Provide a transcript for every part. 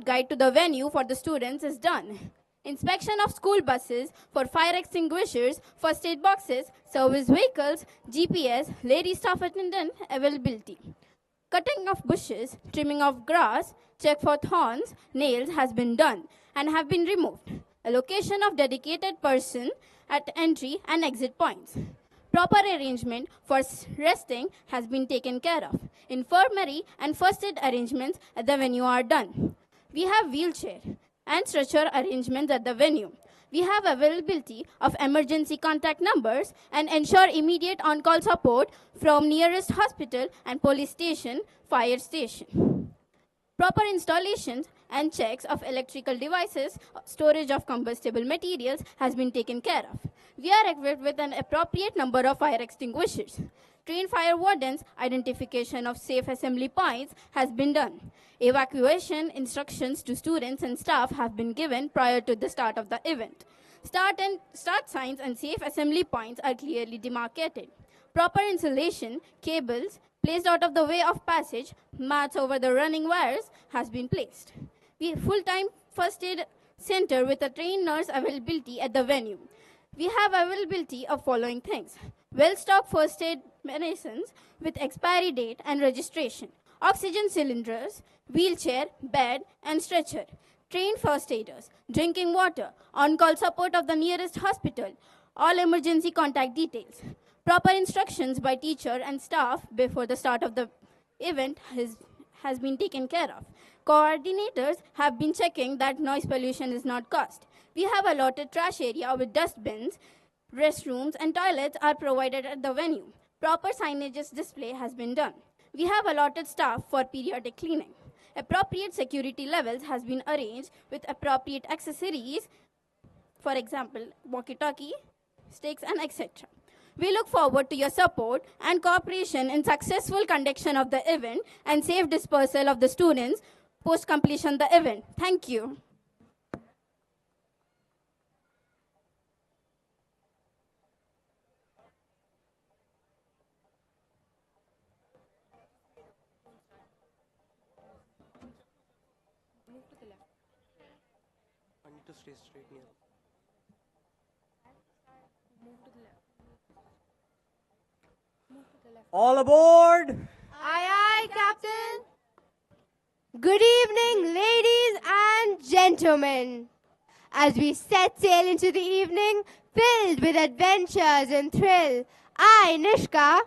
route guide to the venue for the students is done. Inspection of school buses for fire extinguishers, first aid boxes, service vehicles, GPS, lady staff attendant availability. Cutting of bushes, trimming of grass, check for thorns, nails has been done and have been removed. Allocation of dedicated person at entry and exit points. Proper arrangement for resting has been taken care of. Infirmary and first aid arrangements at the venue are done. We have wheelchair and stretcher arrangements at the venue. We have availability of emergency contact numbers and ensure immediate on-call support from nearest hospital and police station, fire station. Proper installations and checks of electrical devices, storage of combustible materials has been taken care of. We are equipped with an appropriate number of fire extinguishers. Trained fire wardens, identification of safe assembly points has been done. Evacuation instructions to students and staff have been given prior to the start of the event. Start signs and safe assembly points are clearly demarcated. Proper insulation, cables, placed out of the way of passage, mats over the running wires has been placed. We have full-time first aid center with a trained nurse availability at the venue. We have availability of following things. Well-stocked first aid medicines with expiry date and registration. Oxygen cylinders, wheelchair, bed, and stretcher. Trained first aiders, drinking water, on-call support of the nearest hospital, all emergency contact details. Proper instructions by teacher and staff before the start of the event has been taken care of. Coordinators have been checking that noise pollution is not caused. We have allotted trash area with dustbins, restrooms and toilets are provided at the venue. Proper signages display has been done. We have allotted staff for periodic cleaning. Appropriate security levels has been arranged with appropriate accessories, for example, walkie-talkie, sticks and etc. We look forward to your support and cooperation in successful conduction of the event and safe dispersal of the students post completion the event. Thank you. I need to stay straight near. All aboard! Aye, aye, Captain. Good evening, ladies and gentlemen. As we set sail into the evening, filled with adventures and thrill, I, Nishka,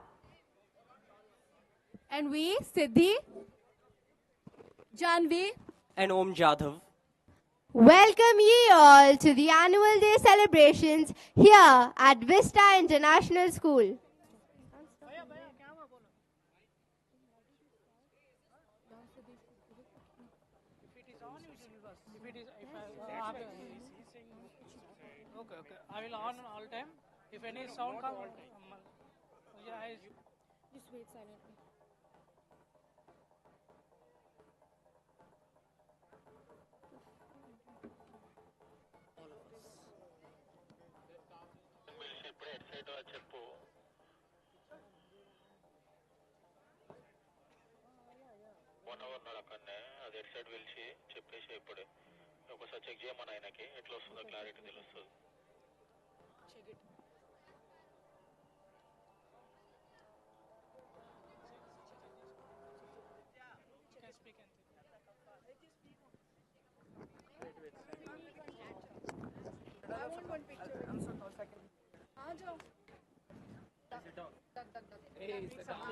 And we, Siddhi, Janvi, And Om Jadhav. welcome ye all to the annual day celebrations here at Vista International School. Okay. I will on all time. If any sound comes, yeah, just wait silently. చెప్పు one hour నడకన్నే అది at side పిలిచి చెప్పేసి ఇప్పుడే ఒకసారి check చేయమని ఆయనకి ఎట్లా వస్తుందో క్లారిటీ తెలుస్తుంది.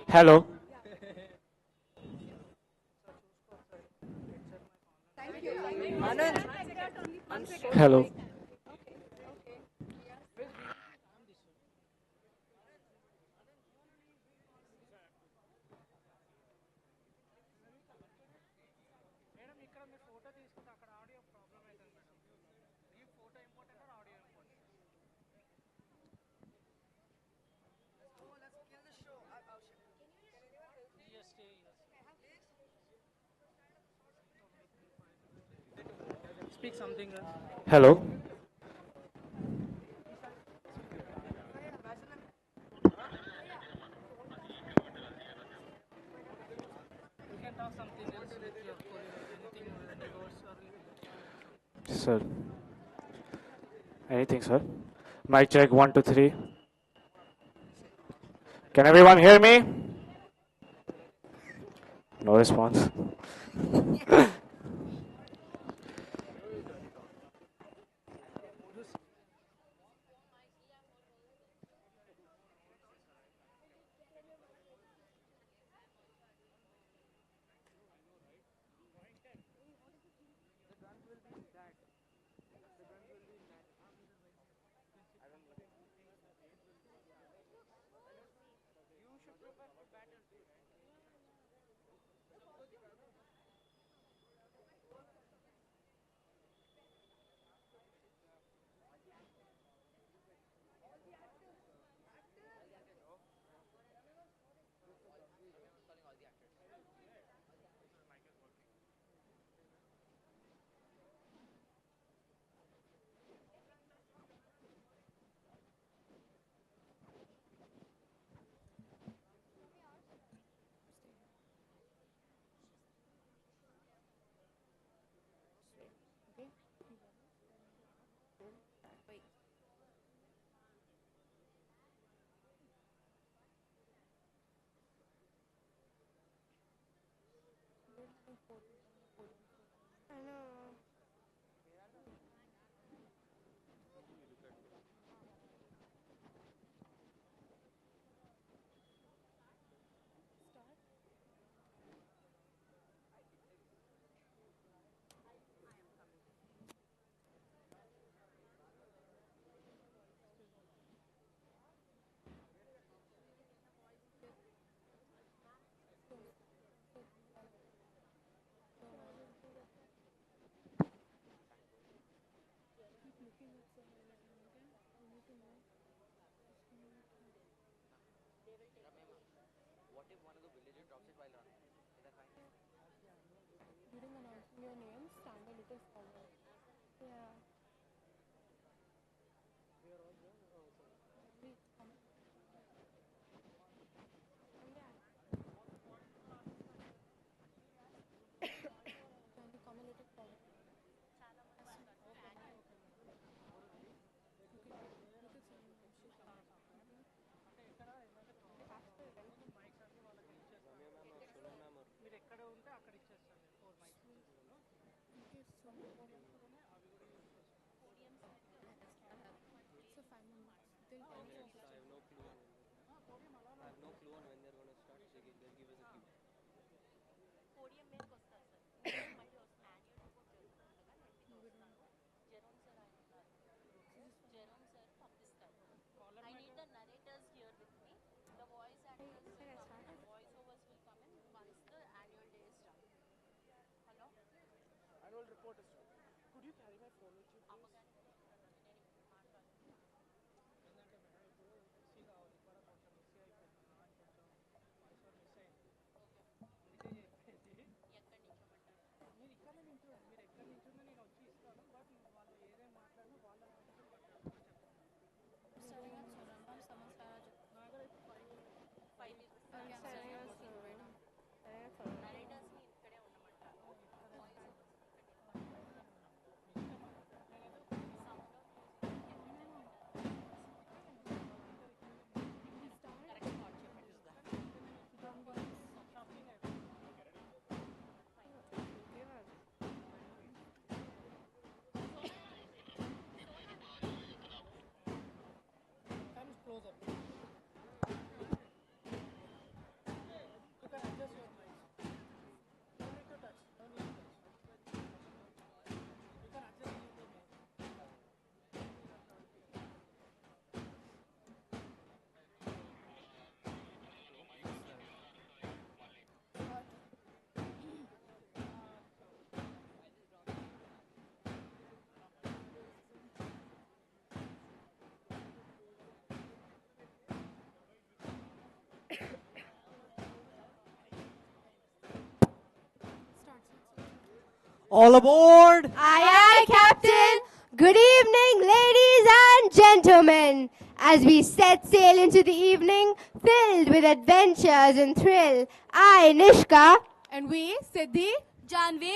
Hello. Hello. మేడం ఇక్కడ మీరు ఫోటో తీసుకుంటే అక్కడ ఆడియో ప్రాబ్లం అవుతుంది మేడం. ఈ photo important or audio important? Speak something. Hello. You can talk something else with your colleague, anything, any words or Sir. Anything, sir? Mic check 1, 2, 3. Can everyone hear me? No response. I know. During announcing your name, stand a little forward. Yeah. Please come. Can you come a little forward? మీరు ఎక్కడ ఉంటే అక్కడ ఇచ్చేస్తాను 4 mics. Okay, so 5 minutes. They'll tell us I have no clue on I have no clue on when they're going to start. They'll give us a cue. Annual report is done. Could you carry my phone with you, please? ఏంటంటే madam ఇప్పుడు Missy కావాలి కూడా కొంచెం Missy అయిపోయింది కొంచెం voice over miss అయింది అందుకే చెప్పేది మీరు ఇక్కడ నించుండి మీరు ఎక్కడ నించున్నా నేను వచ్చి ఇస్తాను బట్ వాళ్ళు ఏదేం మాట్లాడినా వాళ్ళ మాటలు మాట్లాడమని చెప్పండి నా దగ్గర అయితే 5 comes closer. You can adjust your mic. Don't need to touch. Don't need to touch. You can adjust your mic. All aboard! Aye, aye, Captain. Good evening, ladies and gentlemen. As we set sail into the evening, filled with adventures and thrill, I, Nishka, And we, Siddhi, Janvi,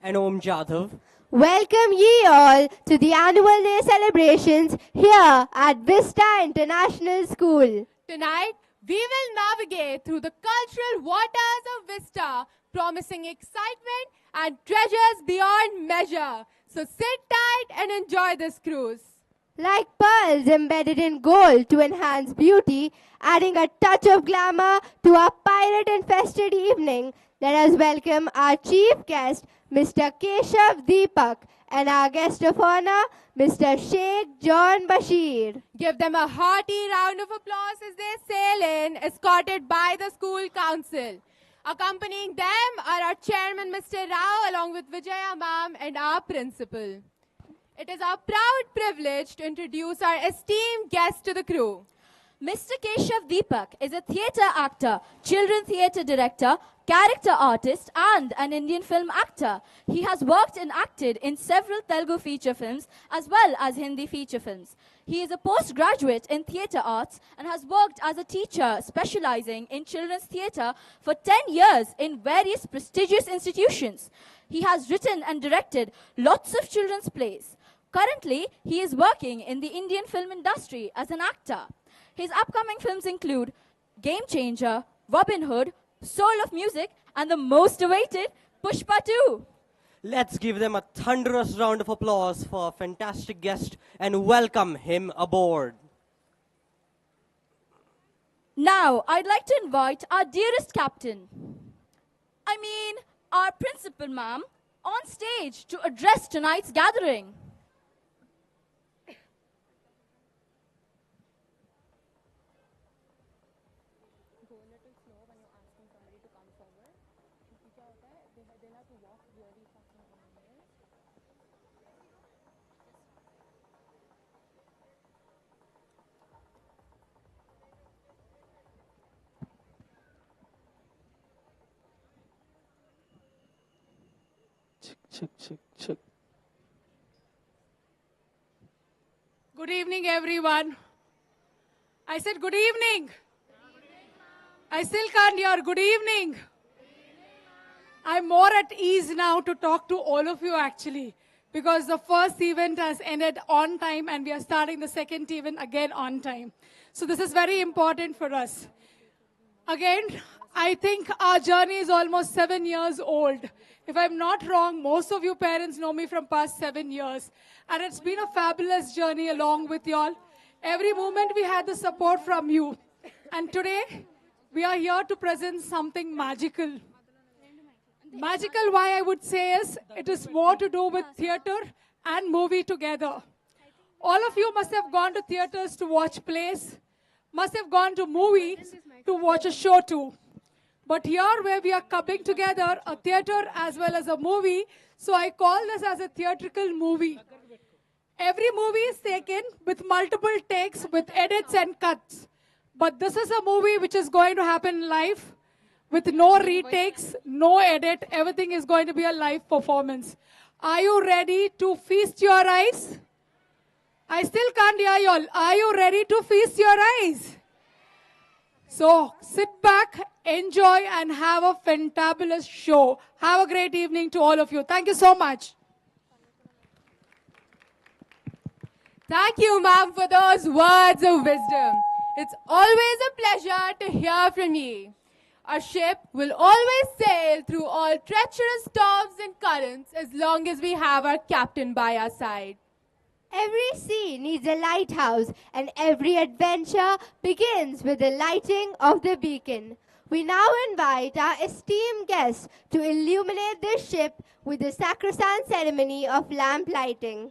and Om Jadhav. Welcome ye all to the annual day celebrations here at Vista International School. Tonight, we will navigate through the cultural waters of Vista, promising excitement and treasures beyond measure. So sit tight and enjoy this cruise. Like pearls embedded in gold to enhance beauty, adding a touch of glamour to our pirate-infested evening, let us welcome our chief guest, Mr. Keshav Deepak, and our guest of honor, Mr. Sheikh John Bashir. Give them a hearty round of applause as they sail in, escorted by the school council. Accompanying them are our chairman, Mr. Rao, along with Vijaya ma'am and our principal. It is our proud privilege to introduce our esteemed guest to the crew. Mr. Keshav Deepak is a theatre actor, children theatre director, character artist and an Indian film actor. He has worked and acted in several Telugu feature films as well as Hindi feature films. He is a postgraduate in theatre arts and has worked as a teacher specializing in children's theatre for 10 years in various prestigious institutions. He has written and directed lots of children's plays. Currently, he is working in the Indian film industry as an actor. His upcoming films include Game Changer, Robin Hood, Soul of Music, and the most awaited Pushpa 2. Let's give them a thunderous round of applause for our fantastic guest and welcome him aboard. Now, I'd like to invite our dearest captain, our principal ma'am, on stage to address tonight's gathering. Check. Good evening, everyone. I said good evening. I still can't hear. Good evening. I'm more at ease now to talk to all of you actually, because the first event has ended on time and we are starting the second event again on time. So this is very important for us. Again, I think our journey is almost 7 years old. If I'm not wrong, most of you parents know me from past 7 years. And it's been a fabulous journey along with y'all. Every moment we had the support from you. And today, we are here to present something magical. Magical, why I would say is, it is more to do with theater and movie together. All of you must have gone to theaters to watch plays, must have gone to movies to watch a show too. But here where we are coming together, a theater as well as a movie, so I call this as a theatrical movie. Every movie is taken with multiple takes, with edits and cuts. But this is a movie which is going to happen live, with no retakes, no edit, everything is going to be a live performance. Are you ready to feast your eyes? I still can't hear you all. Are you ready to feast your eyes? So sit back, enjoy and have a fantabulous show. Have a great evening to all of you. Thank you so much. Thank you, ma'am, for those words of wisdom. It's always a pleasure to hear from ye. Our ship will always sail through all treacherous storms and currents as long as we have our captain by our side. Every sea needs a lighthouse, and every adventure begins with the lighting of the beacon. We now invite our esteemed guests to illuminate this ship with the sacrosanct ceremony of lamp lighting.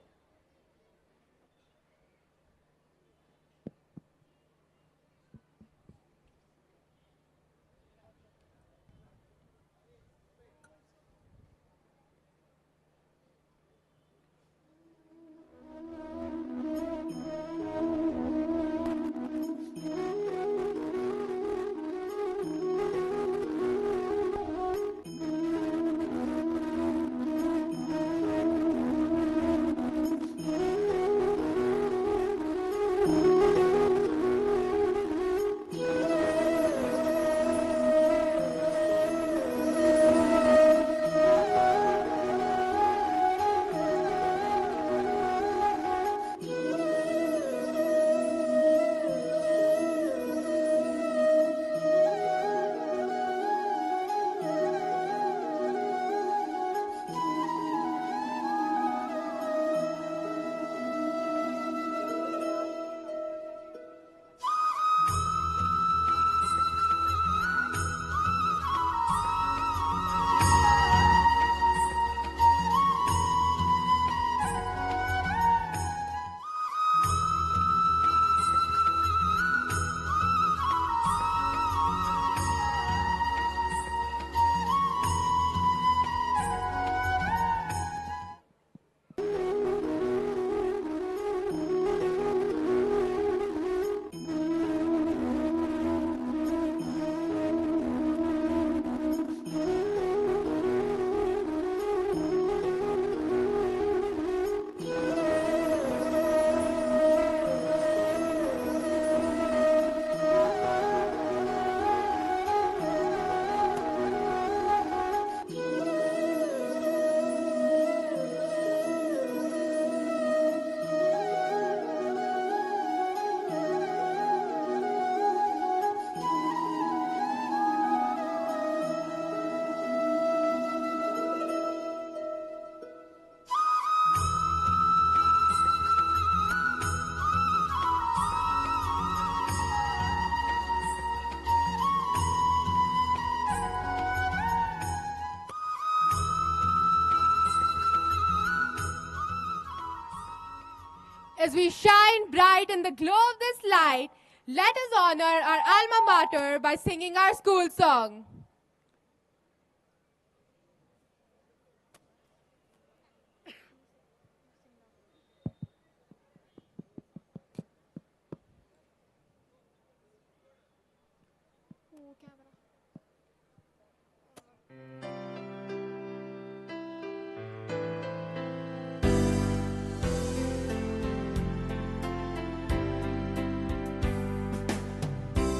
As we shine bright in the glow of this light, let us honor our alma mater by singing our school song.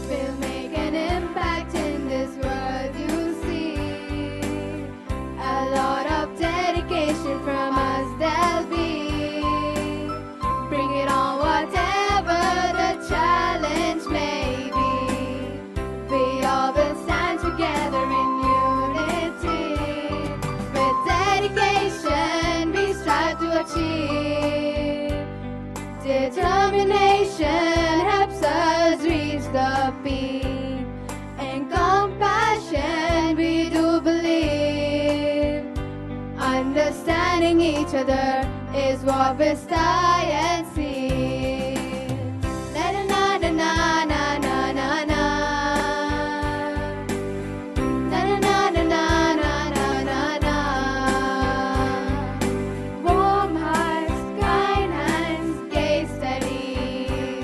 We'll make an impact in this world, you see. A lot of dedication from us there'll be. Bring it on, whatever the challenge may be. We all will stand together in unity. With dedication, we strive to achieve. Determination helps us reach the peak. And compassion, we do believe. Understanding each other is what Vista and see. Na na na na na na na na. Na na na na na na na na na. Warm hearts, kind hands, gaze steady,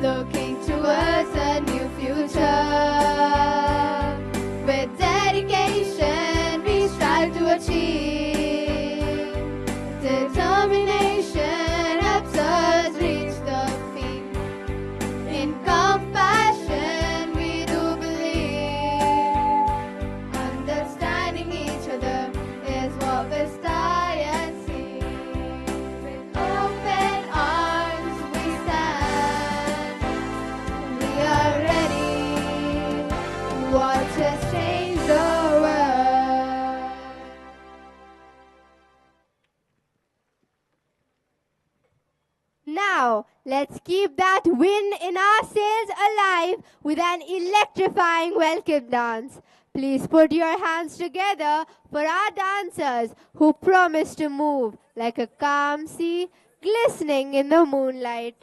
looking towards a new future. With dedication, we strive to achieve. Determination helps us reach the peak. In compassion, we do believe. Understanding each other is what we strive and see. With open arms, we stand. We are ready. Watch us change the world. Now, let's keep that wind in our sails alive with an electrifying welcome dance. Please put your hands together for our dancers who promise to move like a calm sea glistening in the moonlight.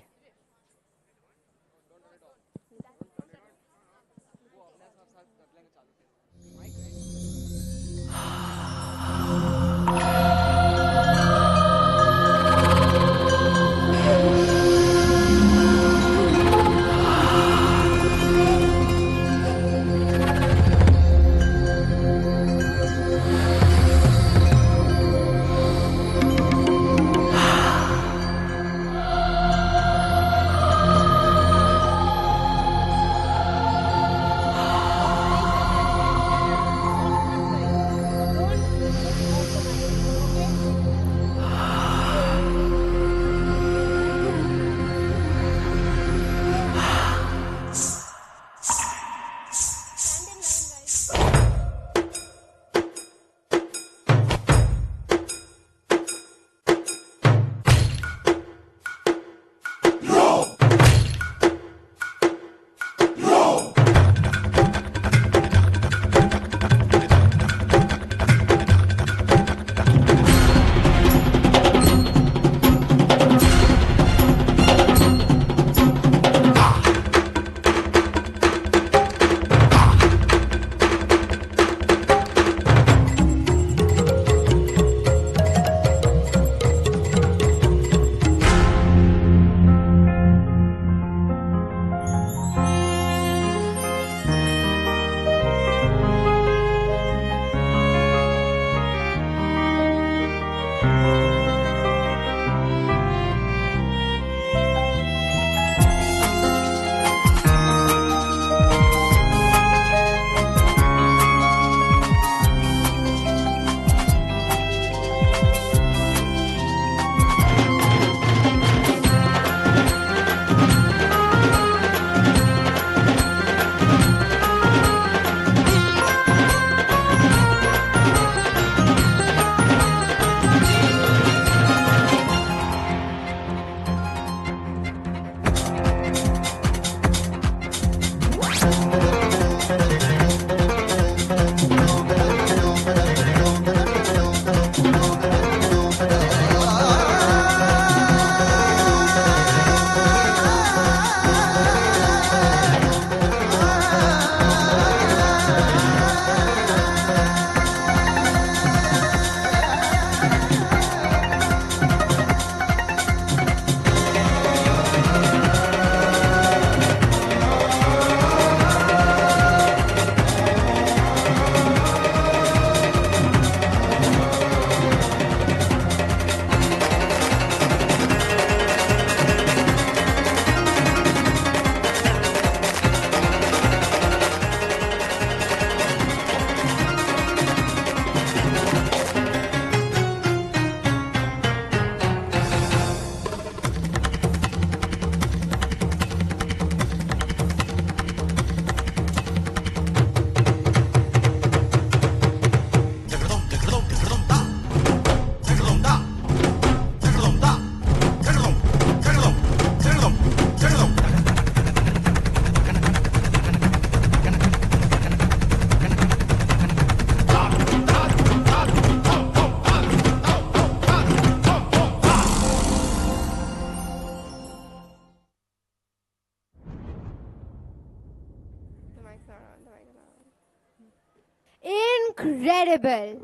incredible.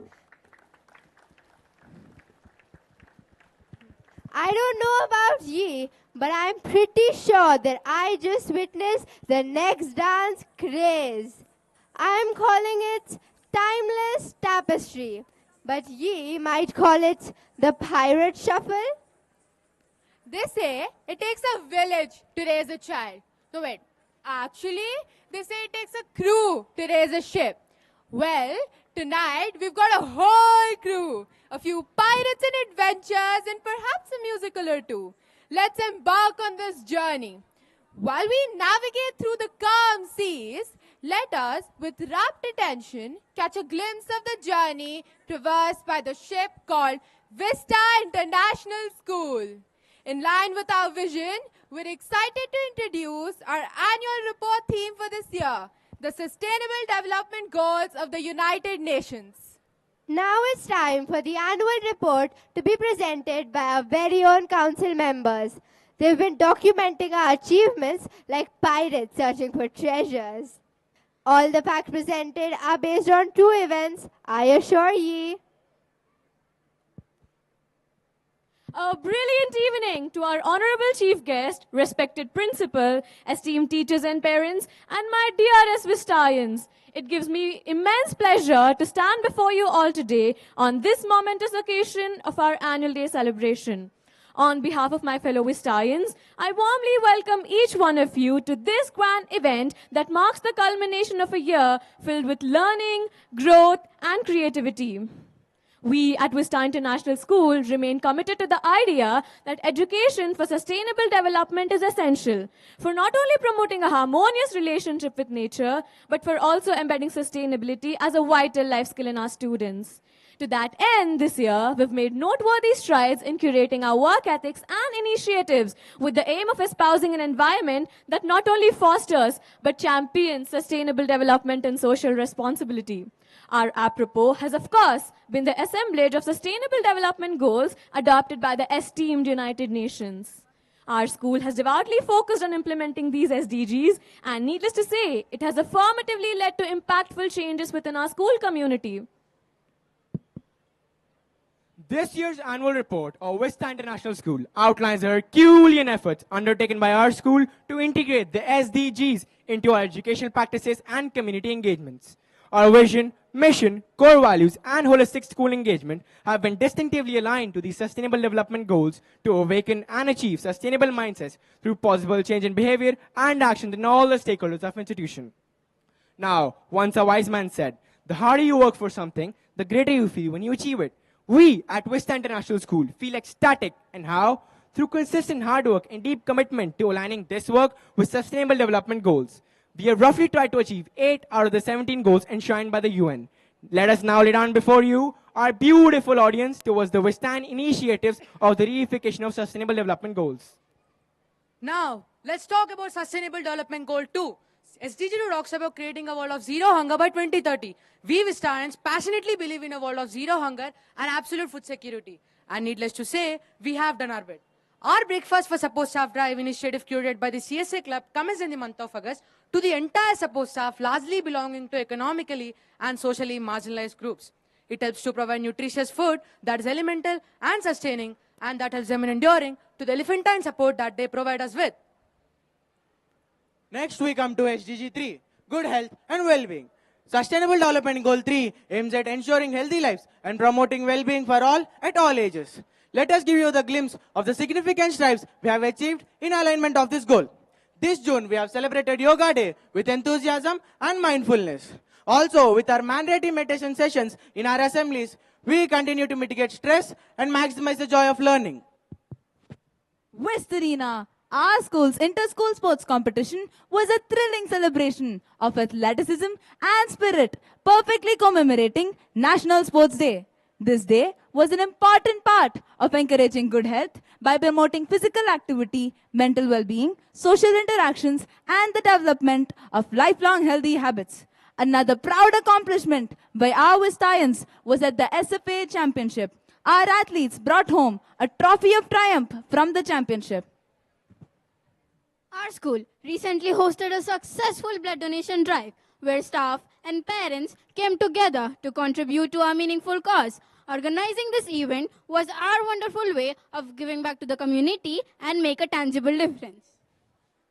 I don't know about ye, but I'm pretty sure that I just witnessed the next dance craze. I'm calling it timeless tapestry, but ye might call it the pirate shuffle. They say it takes a village to raise a child. No, wait. Actually, they say it takes a crew to raise a ship. Well, tonight we've got a whole crew. A few pirates and adventures and perhaps a musical or two. Let's embark on this journey. While we navigate through the calm seas, let us, with rapt attention, catch a glimpse of the journey traversed by the ship called Vista International School. In line with our vision, we're excited to introduce our annual report theme for this year, the Sustainable Development Goals of the United Nations. Now it's time for the annual report to be presented by our very own council members. They've been documenting our achievements like pirates searching for treasures. All the facts presented are based on true events, I assure ye. A brilliant evening to our honorable chief guest, respected principal, esteemed teachers and parents, and my dearest Vistaians. It gives me immense pleasure to stand before you all today on this momentous occasion of our annual day celebration. On behalf of my fellow Vistaians, I warmly welcome each one of you to this grand event that marks the culmination of a year filled with learning, growth, and creativity. We at Vista International School remain committed to the idea that education for sustainable development is essential for not only promoting a harmonious relationship with nature, but for also embedding sustainability as a vital life skill in our students. To that end, this year, we've made noteworthy strides in curating our work ethics and initiatives with the aim of espousing an environment that not only fosters, but champions sustainable development and social responsibility. Our apropos has, of course, been the assemblage of Sustainable Development Goals adopted by the esteemed United Nations. Our school has devoutly focused on implementing these SDGs, and needless to say, it has affirmatively led to impactful changes within our school community. This year's annual report of Vista International School outlines the Herculean efforts undertaken by our school to integrate the SDGs into our educational practices and community engagements. Our vision, mission, core values, and holistic school engagement have been distinctively aligned to the Sustainable Development Goals to awaken and achieve sustainable mindsets through possible change in behavior and action in all the stakeholders of institution. Now, once a wise man said, the harder you work for something, the greater you feel when you achieve it. We at Vista International School feel ecstatic, and how? Through consistent hard work and deep commitment to aligning this work with Sustainable Development Goals. We have roughly tried to achieve 8 out of the 17 goals enshrined by the UN. Let us now lay down before you our beautiful audience towards the Vista initiatives of the reification of Sustainable Development Goals. Now, let's talk about Sustainable Development Goal 2. SDG 2 talks about creating a world of zero hunger by 2030. We Vistarians passionately believe in a world of zero hunger and absolute food security. And needless to say, we have done our bit. Our Breakfast for Support Staff Drive initiative curated by the CSA Club commenced in the month of August to the entire support staff largely belonging to economically and socially marginalized groups. It helps to provide nutritious food that is elemental and sustaining, and that helps them in enduring to the elephantine support that they provide us with. Next we come to SDG 3, good health and well-being. Sustainable Development Goal 3 aims at ensuring healthy lives and promoting well-being for all at all ages. Let us give you the glimpse of the significant strides we have achieved in alignment of this goal. This June, we have celebrated Yoga Day with enthusiasm and mindfulness. Also, with our mandatory meditation sessions in our assemblies, we continue to mitigate stress and maximize the joy of learning. West Arena, our school's inter-school sports competition was a thrilling celebration of athleticism and spirit, perfectly commemorating National Sports Day. This day was an important part of encouraging good health by promoting physical activity, mental well-being, social interactions, and the development of lifelong healthy habits. Another proud accomplishment by our Vistaians was at the SFA Championship. Our athletes brought home a trophy of triumph from the championship. Our school recently hosted a successful blood donation drive where staff and parents came together to contribute to our meaningful cause. Organizing this event was our wonderful way of giving back to the community and make a tangible difference.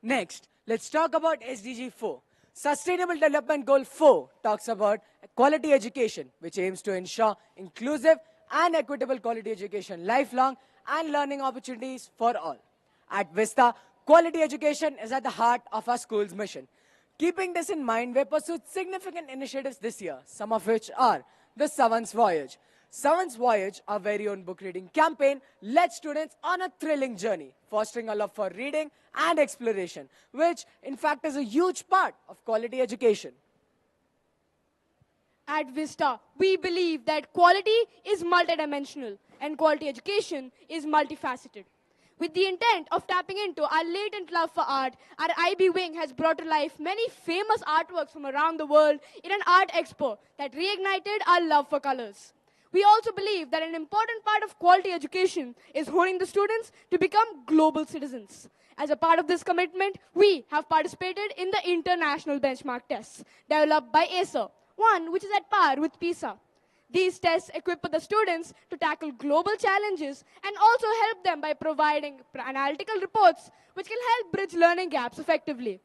Next, let's talk about SDG 4. Sustainable Development Goal 4 talks about quality education, which aims to ensure inclusive and equitable quality education, lifelong and learning opportunities for all. At Vista, quality education is at the heart of our school's mission. Keeping this in mind, we pursued significant initiatives this year, some of which are the Savant's Voyage. Savant's Voyage, our very own book reading campaign, led students on a thrilling journey, fostering a love for reading and exploration, which in fact is a huge part of quality education. At Vista, we believe that quality is multidimensional and quality education is multifaceted. With the intent of tapping into our latent love for art, our IB wing has brought to life many famous artworks from around the world in an art expo that reignited our love for colors. We also believe that an important part of quality education is honing the students to become global citizens. As a part of this commitment, we have participated in the international benchmark tests developed by ACER, one which is at par with PISA. These tests equip the students to tackle global challenges and also help them by providing analytical reports which can help bridge learning gaps effectively.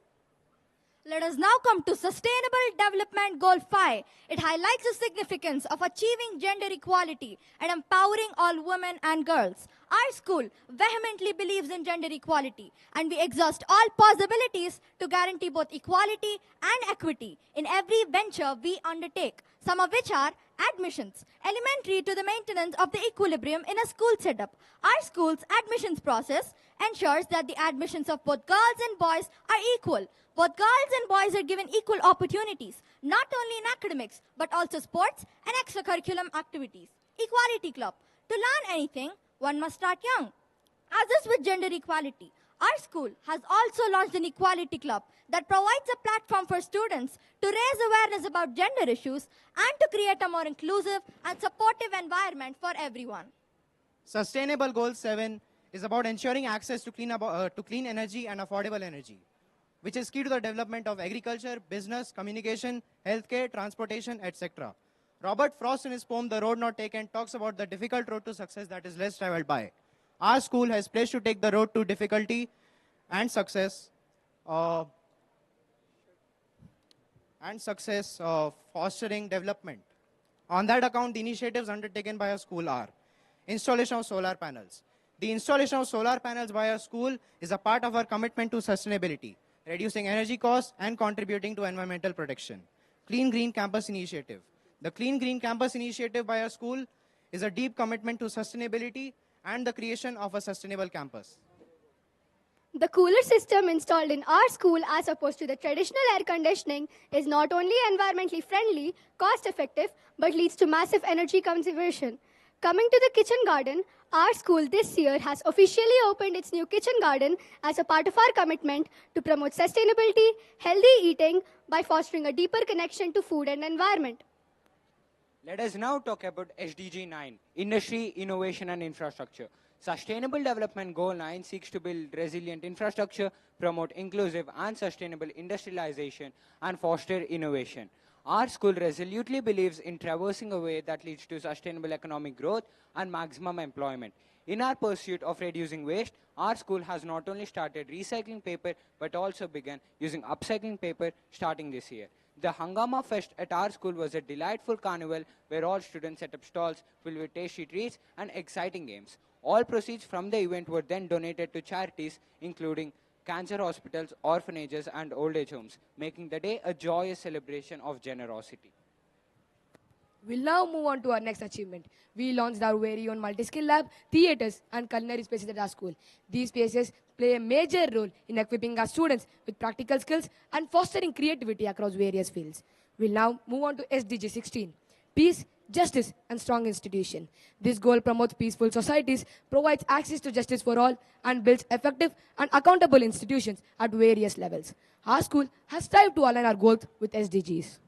Let us now come to Sustainable Development Goal 5. It highlights the significance of achieving gender equality and empowering all women and girls. Our school vehemently believes in gender equality, and we exhaust all possibilities to guarantee both equality and equity in every venture we undertake, some of which are admissions, elementary to the maintenance of the equilibrium in a school setup. Our school's admissions process ensures that the admissions of both girls and boys are equal. Both girls and boys are given equal opportunities, not only in academics, but also sports and extracurriculum activities. Equality Club. To learn anything, one must start young. As is with gender equality, our school has also launched an Equality Club that provides a platform for students to raise awareness about gender issues and to create a more inclusive and supportive environment for everyone. Sustainable Goal 7 is about ensuring access to clean energy and affordable energy, which is key to the development of agriculture, business, communication, healthcare, transportation, etc. Robert Frost, in his poem The Road Not Taken, talks about the difficult road to success that is less traveled by. Our school has pledged to take the road to difficulty and success, fostering development. On that account, the initiatives undertaken by our school are installation of solar panels. The installation of solar panels by our school is a part of our commitment to sustainability, reducing energy costs and contributing to environmental protection. Clean Green Campus Initiative. The Clean Green Campus Initiative by our school is a deep commitment to sustainability and the creation of a sustainable campus. The cooler system installed in our school as opposed to the traditional air conditioning is not only environmentally friendly, cost effective, but leads to massive energy conservation. Coming to the kitchen garden, our school this year has officially opened its new kitchen garden as a part of our commitment to promote sustainability, healthy eating by fostering a deeper connection to food and environment. Let us now talk about SDG 9, Industry, Innovation and Infrastructure. Sustainable Development Goal 9 seeks to build resilient infrastructure, promote inclusive and sustainable industrialization, and foster innovation. Our school resolutely believes in traversing a way that leads to sustainable economic growth and maximum employment. In our pursuit of reducing waste, our school has not only started recycling paper, but also begun using upcycling paper starting this year. The Hangama Fest at our school was a delightful carnival where all students set up stalls filled with tasty treats and exciting games. All proceeds from the event were then donated to charities, including cancer hospitals, orphanages, and old age homes, making the day a joyous celebration of generosity. We'll now move on to our next achievement. We launched our very own multi-skill lab, theatres, and culinary spaces at our school. These spaces play a major role in equipping our students with practical skills and fostering creativity across various fields. We'll now move on to SDG 16, Peace, Justice, and Strong Institution. This goal promotes peaceful societies, provides access to justice for all, and builds effective and accountable institutions at various levels. Our school has strived to align our goals with SDGs.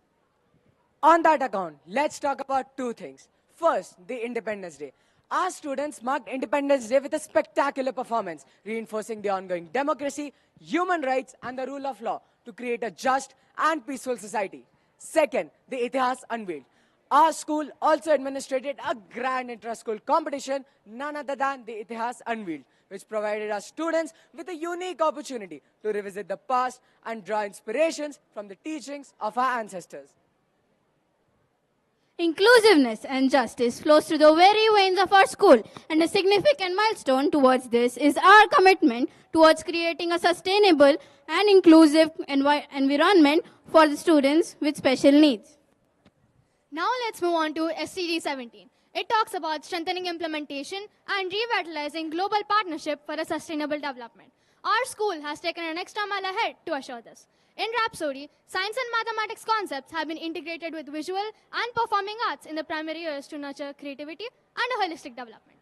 On that account, let's talk about two things. First, the Independence Day. Our students marked Independence Day with a spectacular performance, reinforcing the ongoing democracy, human rights, and the rule of law to create a just and peaceful society. Second, the Itihas unveiled. Our school also administered a grand intra-school competition, none other than the Itihas Unveiled, which provided our students with a unique opportunity to revisit the past and draw inspirations from the teachings of our ancestors. Inclusiveness and justice flows through the very veins of our school, and a significant milestone towards this is our commitment towards creating a sustainable and inclusive environment for the students with special needs. Now let's move on to SCD 17. It talks about strengthening implementation and revitalizing global partnership for a sustainable development. Our school has taken an extra mile ahead to assure this. In Rhapsody, science and mathematics concepts have been integrated with visual and performing arts in the primary years to nurture creativity and a holistic development.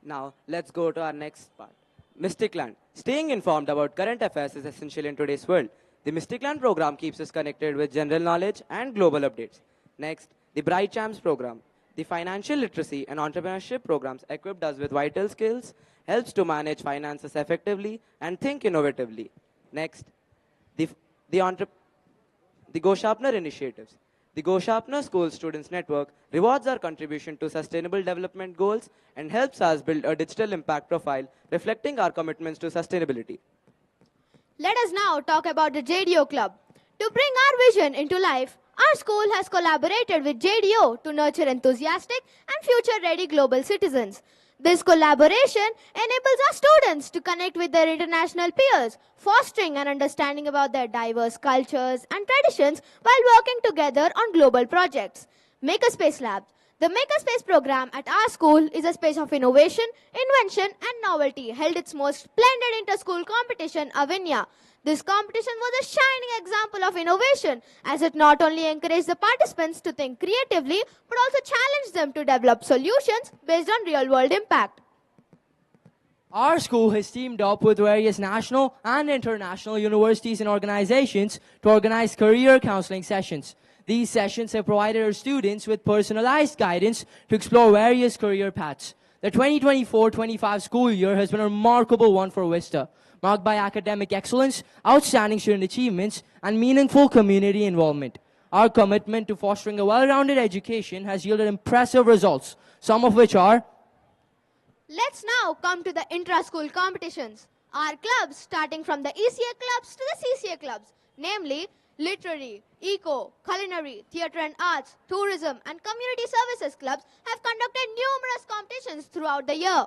Now, let's go to our next part. Mystic Land. Staying informed about current affairs is essential in today's world. The Mystic Land program keeps us connected with general knowledge and global updates. Next, the Bright Champs program. The financial literacy and entrepreneurship programs equipped us with vital skills, helps to manage finances effectively and think innovatively. Next, the Go Sharpener initiatives. The Go Sharpener School Students Network rewards our contribution to sustainable development goals and helps us build a digital impact profile reflecting our commitments to sustainability. Let us now talk about the JDO Club. To bring our vision into life, our school has collaborated with JDO to nurture enthusiastic and future-ready global citizens. This collaboration enables our students to connect with their international peers, fostering an understanding about their diverse cultures and traditions while working together on global projects. Makerspace Lab. The Makerspace program at our school is a space of innovation, invention and novelty, held its most splendid inter-school competition, Avinya. This competition was a shining example of innovation, as it not only encouraged the participants to think creatively, but also challenged them to develop solutions based on real-world impact. Our school has teamed up with various national and international universities and organizations to organize career counseling sessions. These sessions have provided our students with personalized guidance to explore various career paths. The 2024-25 school year has been a remarkable one for Vista, marked by academic excellence, outstanding student achievements, and meaningful community involvement. Our commitment to fostering a well-rounded education has yielded impressive results, some of which are: Let's now come to the intra-school competitions. Our clubs, starting from the ECA clubs to the CCA clubs, namely literary, eco, culinary, theatre and arts, tourism and community services clubs, have conducted numerous competitions throughout the year.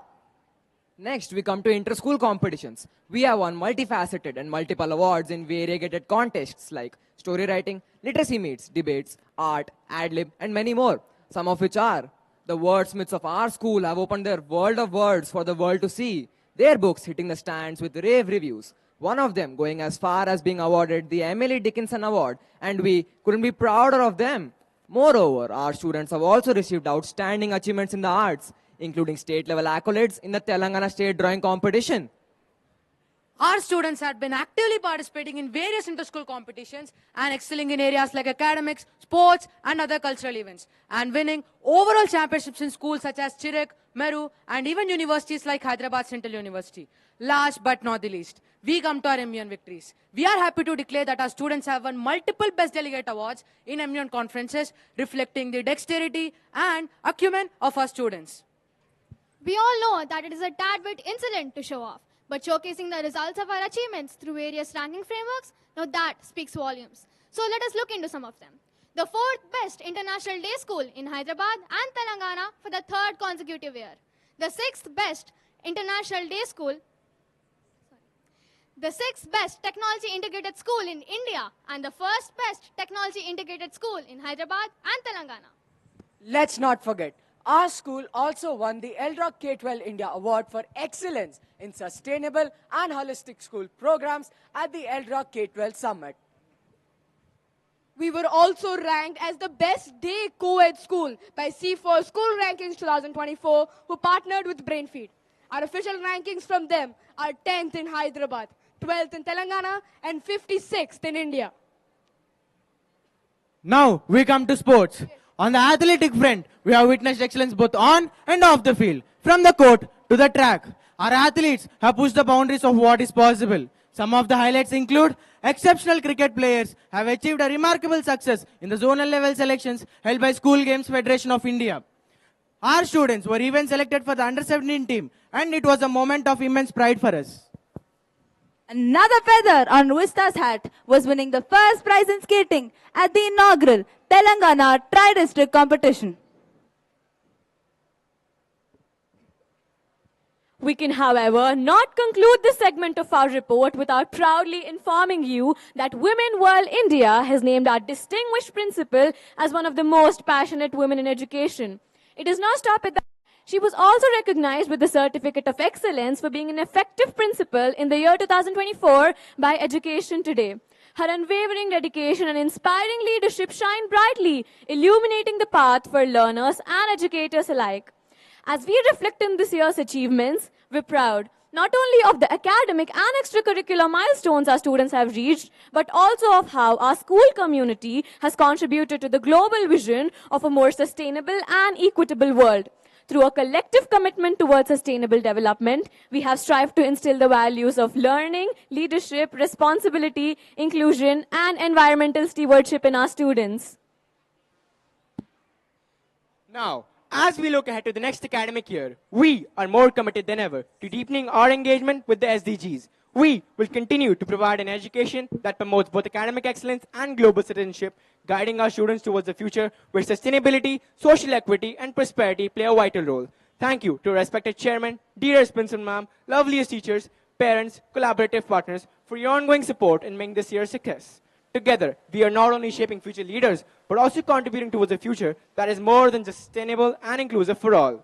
Next, we come to inter-school competitions. We have won multifaceted and multiple awards in variegated contests like story writing, literacy meets, debates, art, ad-lib, and many more. Some of which are: the wordsmiths of our school have opened their world of words for the world to see. Their books hitting the stands with rave reviews. One of them going as far as being awarded the Emily Dickinson Award, and we couldn't be prouder of them. Moreover, our students have also received outstanding achievements in the arts, including state-level accolades in the Telangana State Drawing Competition. Our students had been actively participating in various inter-school competitions and excelling in areas like academics, sports, and other cultural events, and winning overall championships in schools such as Chirak, Meru, and even universities like Hyderabad Central University. Last but not the least, we come to our M1 victories. We are happy to declare that our students have won multiple Best Delegate Awards in M1 conferences, reflecting the dexterity and acumen of our students. We all know that it is a tad bit insolent to show off, but showcasing the results of our achievements through various ranking frameworks, now that speaks volumes. So let us look into some of them. The 4th best international day school in Hyderabad and Telangana for the 3rd consecutive year. The 6th best international day school, the 6th best technology integrated school in India, and the 1st best technology integrated school in Hyderabad and Telangana. Let's not forget, our school also won the LROC K-12 India Award for Excellence in Sustainable and Holistic School Programs at the LROC K-12 Summit. We were also ranked as the best day co-ed school by C4 School Rankings 2024, who partnered with Brainfeed. Our official rankings from them are 10th in Hyderabad, 12th in Telangana, and 56th in India. Now we come to sports. On the athletic front, we have witnessed excellence both on and off the field, from the court to the track. Our athletes have pushed the boundaries of what is possible. Some of the highlights include Exceptional cricket players have achieved a remarkable success in the zonal level selections held by School Games Federation of India. Our students were even selected for the under-17 team, and it was a moment of immense pride for us. Another feather on Vista's hat was winning the first prize in skating at the inaugural Telangana Tri-District competition. We can, however, not conclude this segment of our report without proudly informing you that Women World India has named our distinguished principal as one of the most passionate women in education. It does not stop at that. She was also recognized with the Certificate of Excellence for being an effective principal in the year 2024 by Education Today. Her unwavering dedication and inspiring leadership shine brightly, illuminating the path for learners and educators alike. As we reflect on this year's achievements, we're proud not only of the academic and extracurricular milestones our students have reached, but also of how our school community has contributed to the global vision of a more sustainable and equitable world. Through a collective commitment towards sustainable development, we have strived to instill the values of learning, leadership, responsibility, inclusion, and environmental stewardship in our students. Now, as we look ahead to the next academic year, we are more committed than ever to deepening our engagement with the SDGs. We will continue to provide an education that promotes both academic excellence and global citizenship, guiding our students towards a future where sustainability, social equity, and prosperity play a vital role. Thank you to our respected chairman, dearest principal ma'am, loveliest teachers, parents, collaborative partners for your ongoing support in making this year a success. Together, we are not only shaping future leaders, but also contributing towards a future that is more than just sustainable and inclusive for all.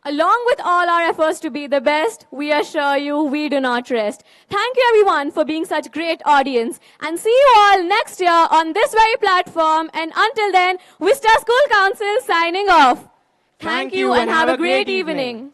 Along with all our efforts to be the best, we assure you we do not rest. Thank you everyone for being such a great audience, and see you all next year on this very platform, and until then, Vista School Council signing off. Thank you and have a great evening.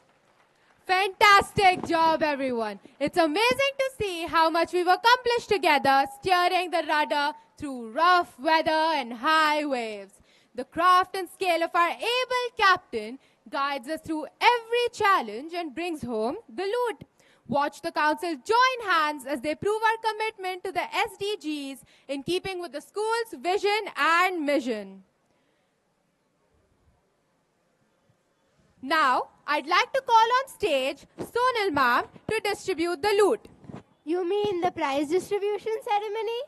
Fantastic job, everyone. It's amazing to see how much we've accomplished together, steering the rudder through rough weather and high waves. The craft and scale of our able captain guides us through every challenge and brings home the loot. Watch the council join hands as they prove our commitment to the SDGs in keeping with the school's vision and mission. Now, I'd like to call on stage Sonal ma'am to distribute the loot. You mean the prize distribution ceremony?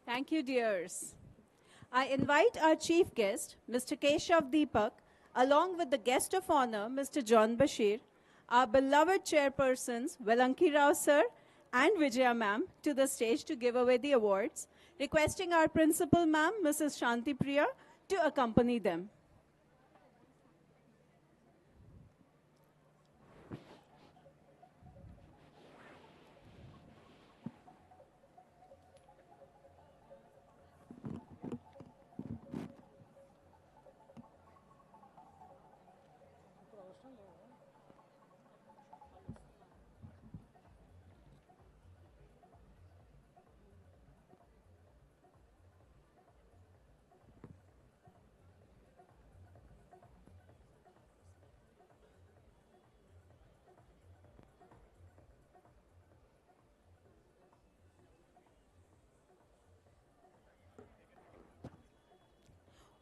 Thank you, dears. I invite our chief guest, Mr. Keshav Deepak, along with the guest of honor, Mr. John Bashir, our beloved chairpersons, Velanki Rao sir and Vijaya ma'am, to the stage to give away the awards, requesting our principal ma'am, Mrs. Shanti Priya, to accompany them.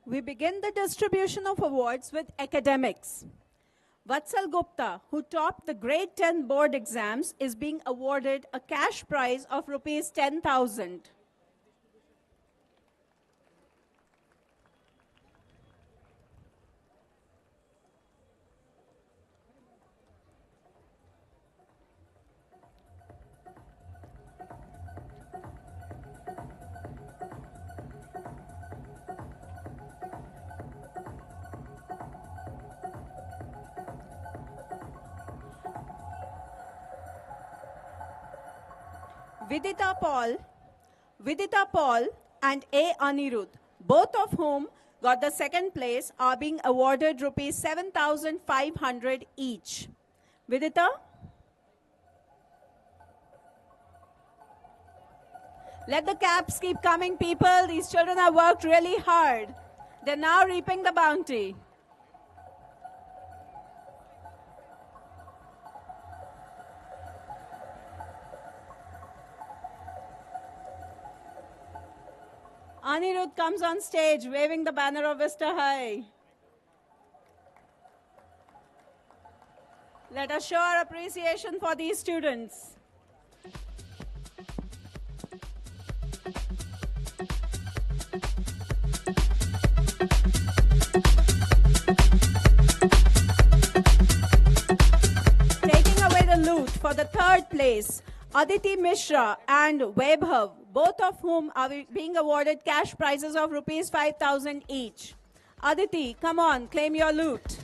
We begin the distribution of awards with academics. Vatsal Gupta, who topped the grade 10 board exams, is being awarded a cash prize of rupees 10,000. Vidita Paul and A. Anirudh, both of whom got the second place, are being awarded rupees 7,500 each. Vidita? Let the caps keep coming, people. These children have worked really hard. They're now reaping the bounty. Anirudh comes on stage waving the banner of Vista High. Let us show our appreciation for these students. Taking away the loot for the third place, Aditi Mishra and Vaibhav, both of whom are being awarded cash prizes of rupees 5,000 each. Aditi, come on, claim your loot.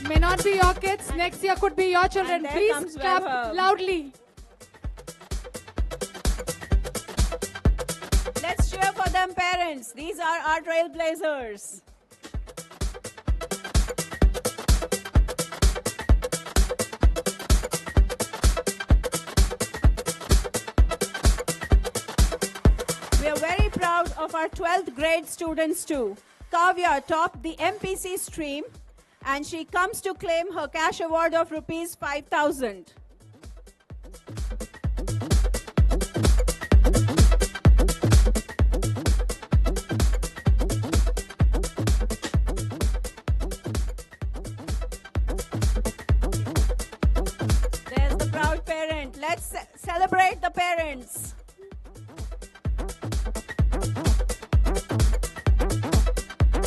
May not be your kids, next year could be your children. there Please comes clap Vaibhav. loudly. Let's cheer for them, parents. These are our trailblazers. We are very proud of our 12th grade students too. Kavya topped the MPC stream and she comes to claim her cash award of rupees 5,000. There's the proud parent. Let's celebrate the parents.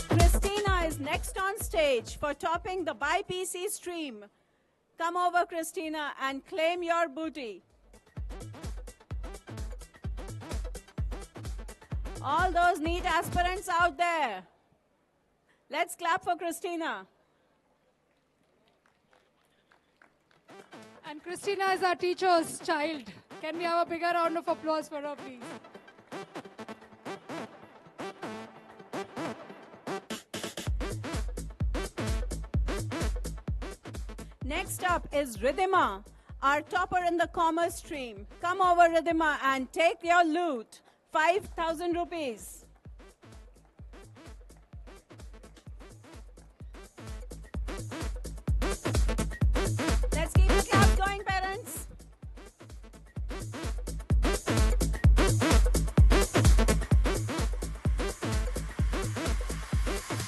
Christina is next on stage for topping the BiPC stream. Come over, Christina, and claim your booty. All those neat aspirants out there. Let's clap for Christina. And Christina is our teacher's child. Can we have a bigger round of applause for her, please? Next up is Ridhima, our topper in the commerce stream. Come over, Ridhima, and take your loot, 5,000 rupees. Let's keep the claps going, parents.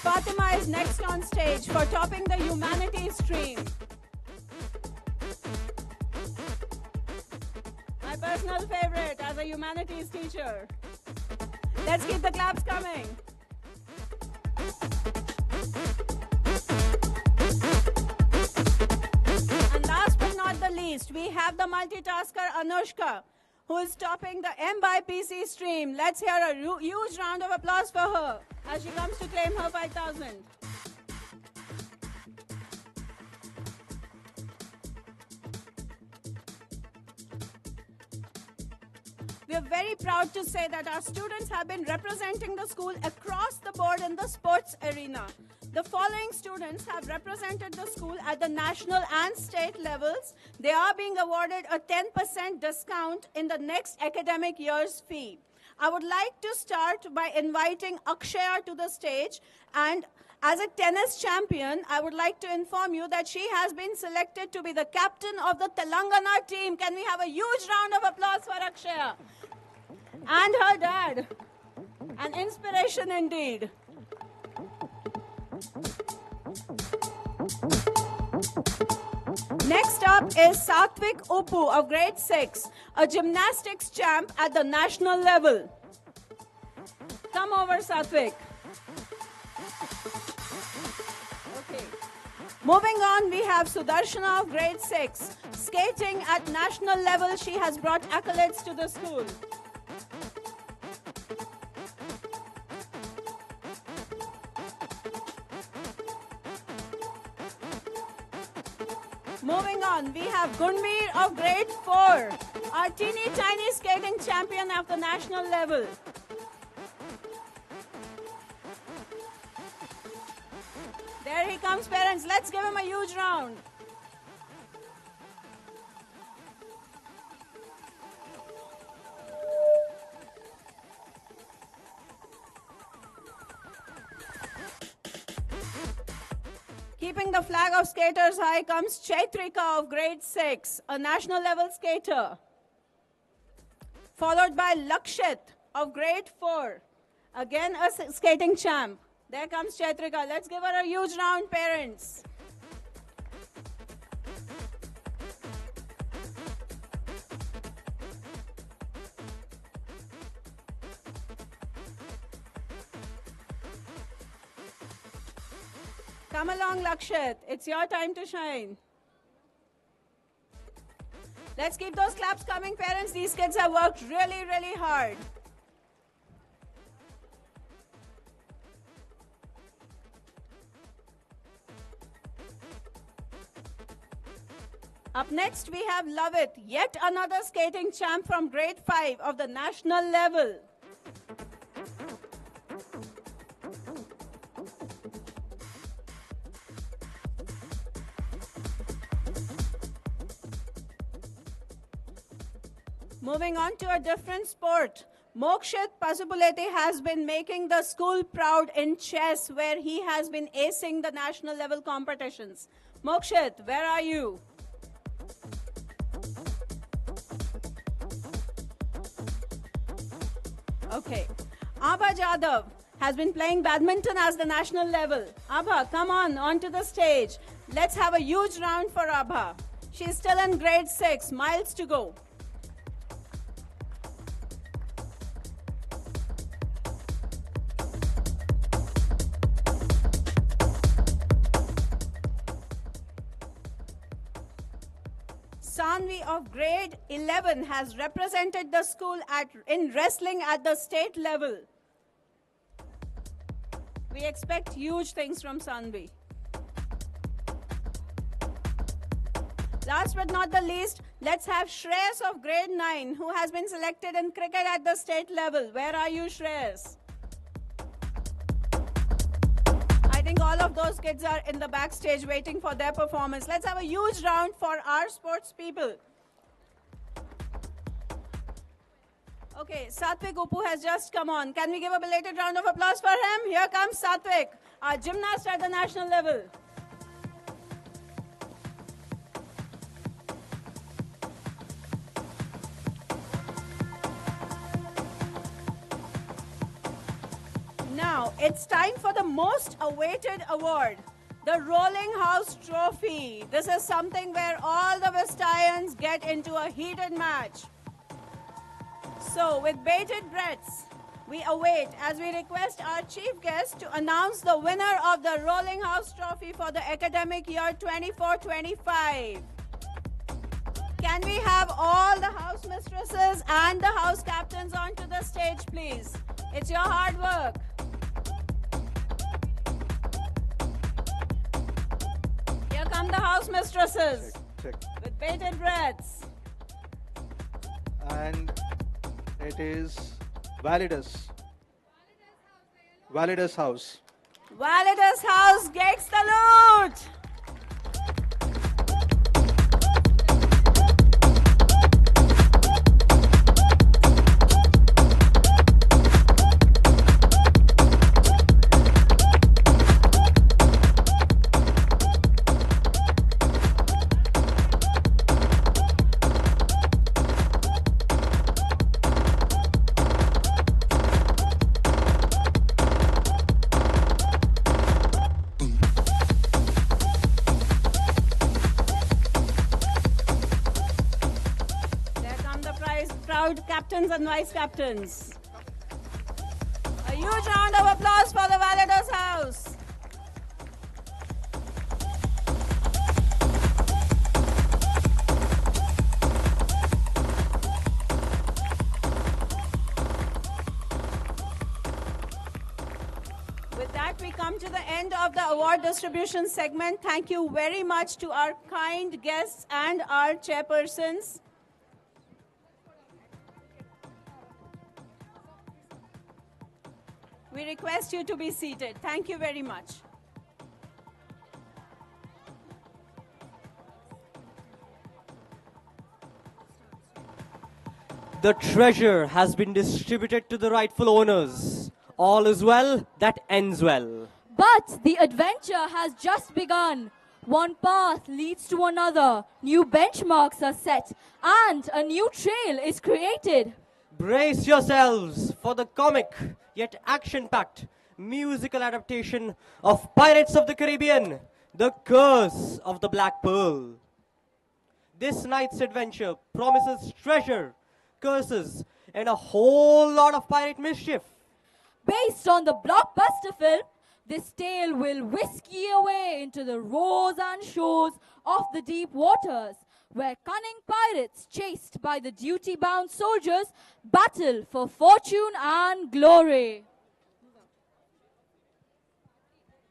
Fatima is next on stage for topping the humanities stream. My personal favorite as a humanities teacher. Let's keep the claps coming. And last but not the least, we have the multitasker Anushka, who is topping the MBIPC stream. Let's hear a huge round of applause for her as she comes to claim her 5,000. We are very proud to say that our students have been representing the school across the board in the sports arena. The following students have represented the school at the national and state levels. They are being awarded a 10% discount in the next academic year's fee. I would like to start by inviting Akshaya to the stage, and as a tennis champion, I would like to inform you that she has been selected to be the captain of the Telangana team. Can we have a huge round of applause for Akshaya? And her dad. An inspiration indeed. Next up is Satvik Upu of grade 6, a gymnastics champ at the national level. Come over, Satvik. Okay. Moving on, we have Sudarshana of grade 6. Skating at national level, she has brought accolades to the school. Moving on, we have Gunbir of grade 4, our teeny tiny skating champion of the national level. There he comes, parents. Let's give him a huge round. keeping the flag of skaters high comes Chaitrika of grade 6, a national level skater. Followed by Lakshit of grade 4, again a skating champ. There comes Chaitrika. Let's give her a huge round, parents. Come along, Lakshit. It's your time to shine. Let's keep those claps coming, parents. These kids have worked really, really hard. Up next, we have Lovit, yet another skating champ from grade 5 of the national level. Moving on to a different sport, Mokshit Pasupuleti has been making the school proud in chess, where he has been acing the national level competitions. Mokshit, where are you? Okay. Abha Jadhav has been playing badminton as the national level. Abha, come on, onto the stage. Let's have a huge round for Abha. She's still in grade 6, miles to go. Sanvi of grade 11 has represented the school in wrestling at the state level. We expect huge things from Sanvi. Last but not the least, let's have Shreyas of grade 9, who has been selected in cricket at the state level. Where are you, Shreyas? I think all of those kids are in the backstage waiting for their performance. Let's have a huge round for our sports people. Okay, Satvik Upu has just come on. Can we give a belated round of applause for him? Here comes Satvik, our gymnast at the national level. Now, it's time for the most awaited award, the Rolling House Trophy. This is something where all the Vistaians get into a heated match. So, with bated breaths, we await as we request our chief guest to announce the winner of the Rolling House Trophy for the academic year 24-25. Can we have all the house mistresses and the house captains onto the stage, please? It's your hard work. Here come the house mistresses Check. with bated breaths. And it is Validus. Validus House. Validus House gets the loot. Captains and vice captains. A huge round of applause for the Validus House. With that, we come to the end of the award distribution segment. Thank you very much to our kind guests and our chairpersons. We request you to be seated. Thank you very much. The treasure has been distributed to the rightful owners. All is well that ends well. But the adventure has just begun. One path leads to another, new benchmarks are set, and a new trail is created. Brace yourselves for the comic yet action-packed musical adaptation of Pirates of the Caribbean, The Curse of the Black Pearl. This night's adventure promises treasure, curses, and a whole lot of pirate mischief. Based on the blockbuster film, this tale will whisk ye away into the roars and shores of the deep waters, where cunning pirates, chased by the duty-bound soldiers, battle for fortune and glory.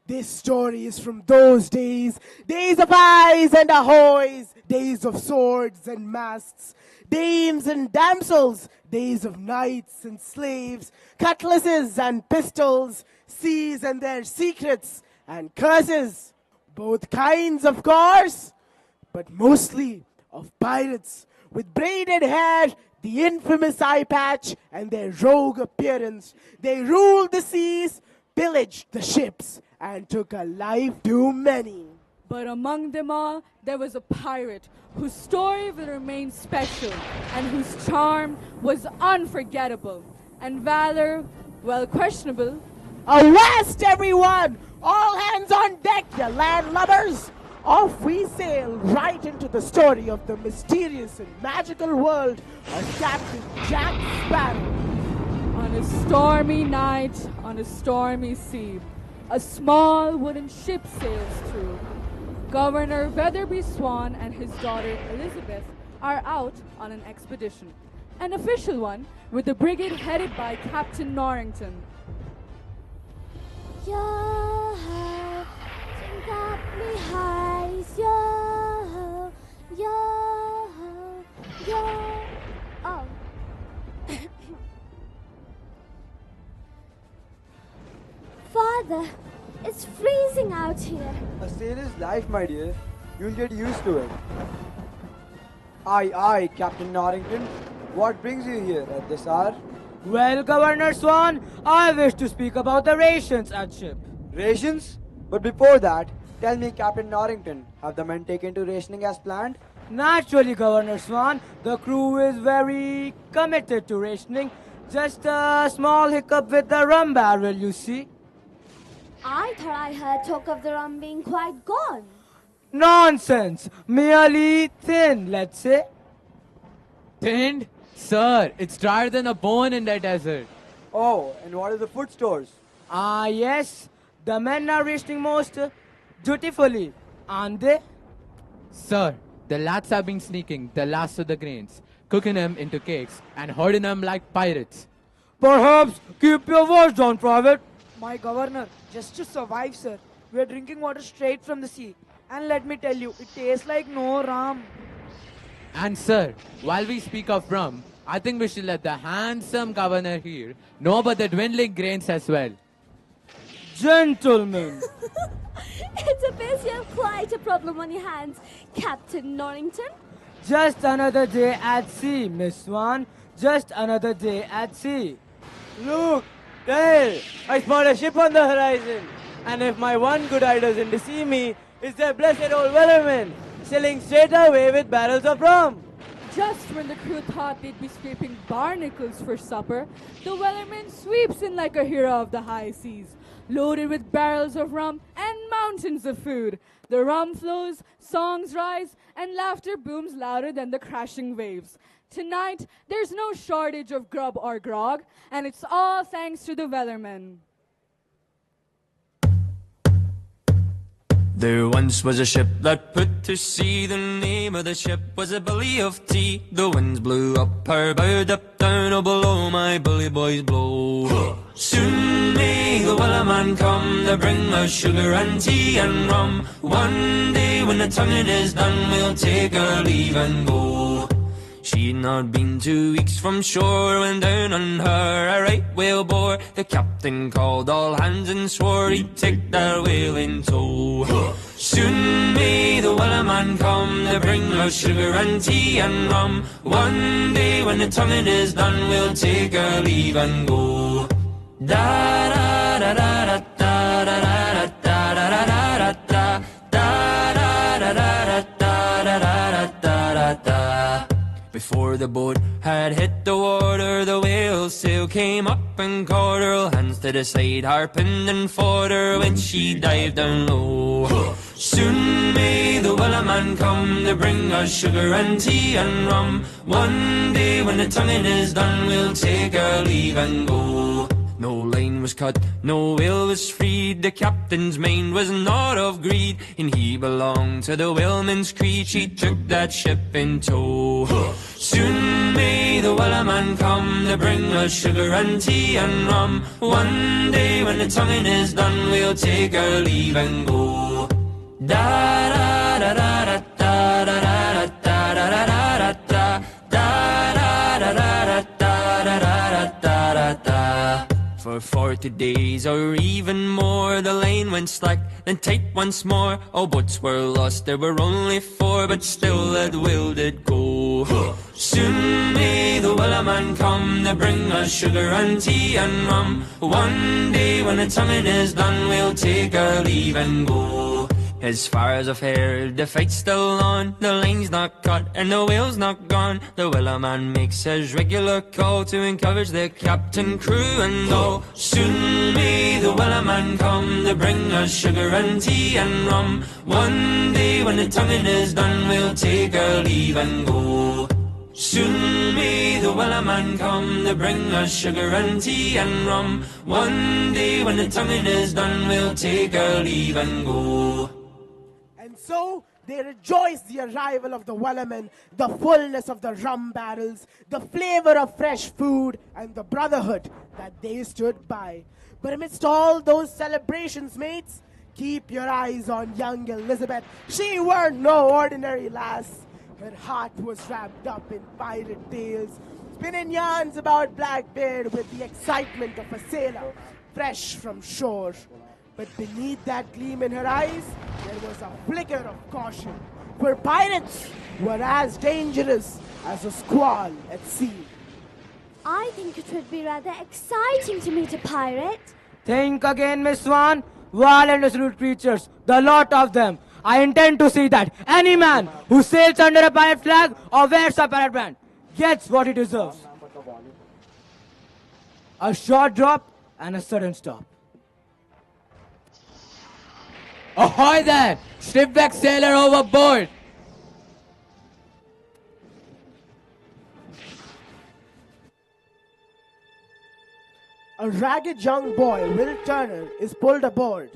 This story is from those days, days of eyes and ahoys, days of swords and masts, dames and damsels, days of knights and slaves, cutlasses and pistols, seas and their secrets and curses, both kinds of course, but mostly of pirates with braided hair, the infamous eye patch, and their rogue appearance. They ruled the seas, pillaged the ships, and took a life too many. But among them all, there was a pirate whose story will remain special and whose charm was unforgettable and valor, well, questionable. Avast, everyone! All hands on deck, you landlubbers! Off we sail right into the story of the mysterious and magical world of Captain Jack Sparrow. On a stormy night, on a stormy sea, a small wooden ship sails through. Governor Weatherby Swan and his daughter Elizabeth are out on an expedition. An official one with the brigade headed by Captain Norrington. Yo-ho, you got me high. Yo-ho, yo-ho, yo. Oh. Father, it's freezing out here. A sailor's life, my dear. You'll get used to it. Aye, Captain Norrington. What brings you here at this hour? Well, Governor Swan, I wish to speak about the rations at ship. Rations? But before that, tell me, Captain Norrington, have the men taken to rationing as planned? Naturally, Governor Swan, the crew is very committed to rationing. Just a small hiccup with the rum barrel, you see. I thought I heard talk of the rum being quite gone. Nonsense! Merely thin, let's say. Thinned? Sir, it's drier than a bone in the desert. Oh, and what are the food stores? Ah, yes. The men are rationing most dutifully, aren't they? Sir, the lads have been sneaking the last of the grains, cooking them into cakes, and hoarding them like pirates. Perhaps keep your words down, Private. My governor, just to survive, sir, we are drinking water straight from the sea. And let me tell you, it tastes like no rum. And sir, while we speak of rum, I think we should let the handsome governor here know about the dwindling grains as well. Gentlemen. It appears you have quite a problem on your hands, Captain Norrington. Just another day at sea, Miss Swan. Just another day at sea. Look, there! I spot a ship on the horizon. And if my one good eye doesn't deceive me, it's that blessed old wellerman, sailing straight away with barrels of rum. Just when the crew thought they'd be scraping barnacles for supper, the wellerman sweeps in like a hero of the high seas, loaded with barrels of rum and mountains of food. The rum flows, songs rise, and laughter booms louder than the crashing waves. Tonight, there's no shortage of grub or grog, and it's all thanks to the wellerman. There once was a ship that put to sea. The name of the ship was a Billy of Tea. The winds blew up her bow, up down, oh below my bully boys blow. Soon may the wellerman come to bring us sugar and tea and rum. One day when the tonguing is done, we'll take our leave and go. She'd not been 2 weeks from shore when down on her a right whale bore. The captain called all hands and swore he'd take that whale in tow. Soon may the wellerman come to bring us sugar and tea and rum. One day when the tonguing is done, we'll take our leave and go. Da da da da da da da da. Before the boat had hit the water, the whale's sail came up and caught her. Hands to the side, harping and fought her when she dived down low. Soon may the wellerman come to bring us sugar and tea and rum. One day when the tonguing is done, we'll take our leave and go. No line was cut, no whale was freed. The captain's mind was not of greed, and he belonged to the whaleman's creed. She took that ship in tow. Soon may the wellerman come to bring us sugar and tea and rum. One day when the tonguing is done, we'll take our leave and go. Da da da da da da da da da da da da da da da da da da da da. For 40 days or even more, the line went slack, then tight once more. All boats were lost, there were only 4, but still that whale did go. Soon may the wellerman come to bring us sugar and tea and rum. One day when the tonguing is done, we'll take our leave and go. As far as I've heard, the fight's still on. The line's not cut and the whale's not gone. The wellerman makes his regular call to encourage the captain, crew and all. Soon may the wellerman come to bring us sugar and tea and rum. One day when the tonguing is done, we'll take our leave and go. Soon may the wellerman come to bring us sugar and tea and rum. One day when the tonguing is done, we'll take our leave and go. So they rejoiced the arrival of the wellerman, the fullness of the rum barrels, the flavor of fresh food, and the brotherhood that they stood by. But amidst all those celebrations, mates, keep your eyes on young Elizabeth. She weren't no ordinary lass. Her heart was wrapped up in pirate tales, spinning yarns about Blackbeard with the excitement of a sailor fresh from shore. But beneath that gleam in her eyes, there was a flicker of caution. For pirates were as dangerous as a squall at sea. I think it would be rather exciting to meet a pirate. Think again, Miss Swan. Wild and resolute creatures, the lot of them. I intend to see that any man who sails under a pirate flag or wears a pirate brand gets what he deserves. A short drop and a sudden stop. Ahoy there! Shipwreck sailor overboard! A ragged young boy, Will Turner, is pulled aboard.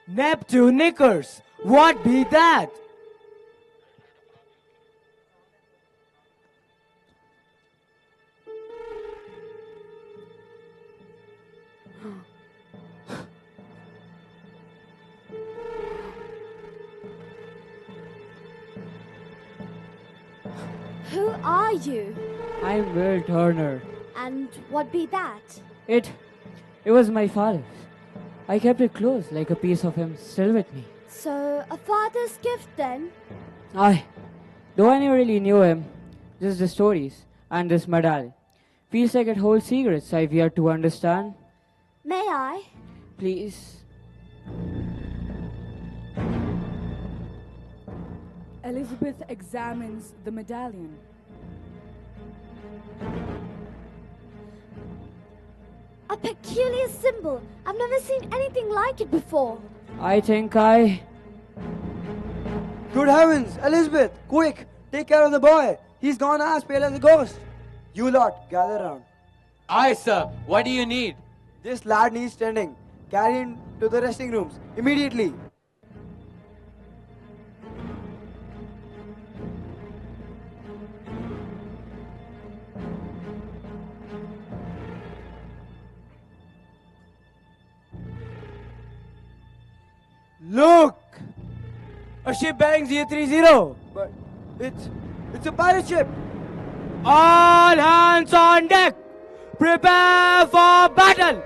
Neptune knickers, what be that? Who are you? I'm Will Turner. And what be that? It was my father's. I kept it close, like a piece of him still with me. So, a father's gift then? Though I never really knew him, just the stories and this medal. Feels like it holds secrets I've yet to understand. May I? Please. Elizabeth examines the medallion. A peculiar symbol. I've never seen anything like it before. I think Good heavens, Elizabeth, quick, take care of the boy. He's gone as pale as a ghost. You lot, gather round. Aye, sir. What do you need? This lad needs tending. Carry him to the resting rooms, immediately. Look! A ship bearing 030. But it's a pirate ship. All hands on deck! Prepare for battle!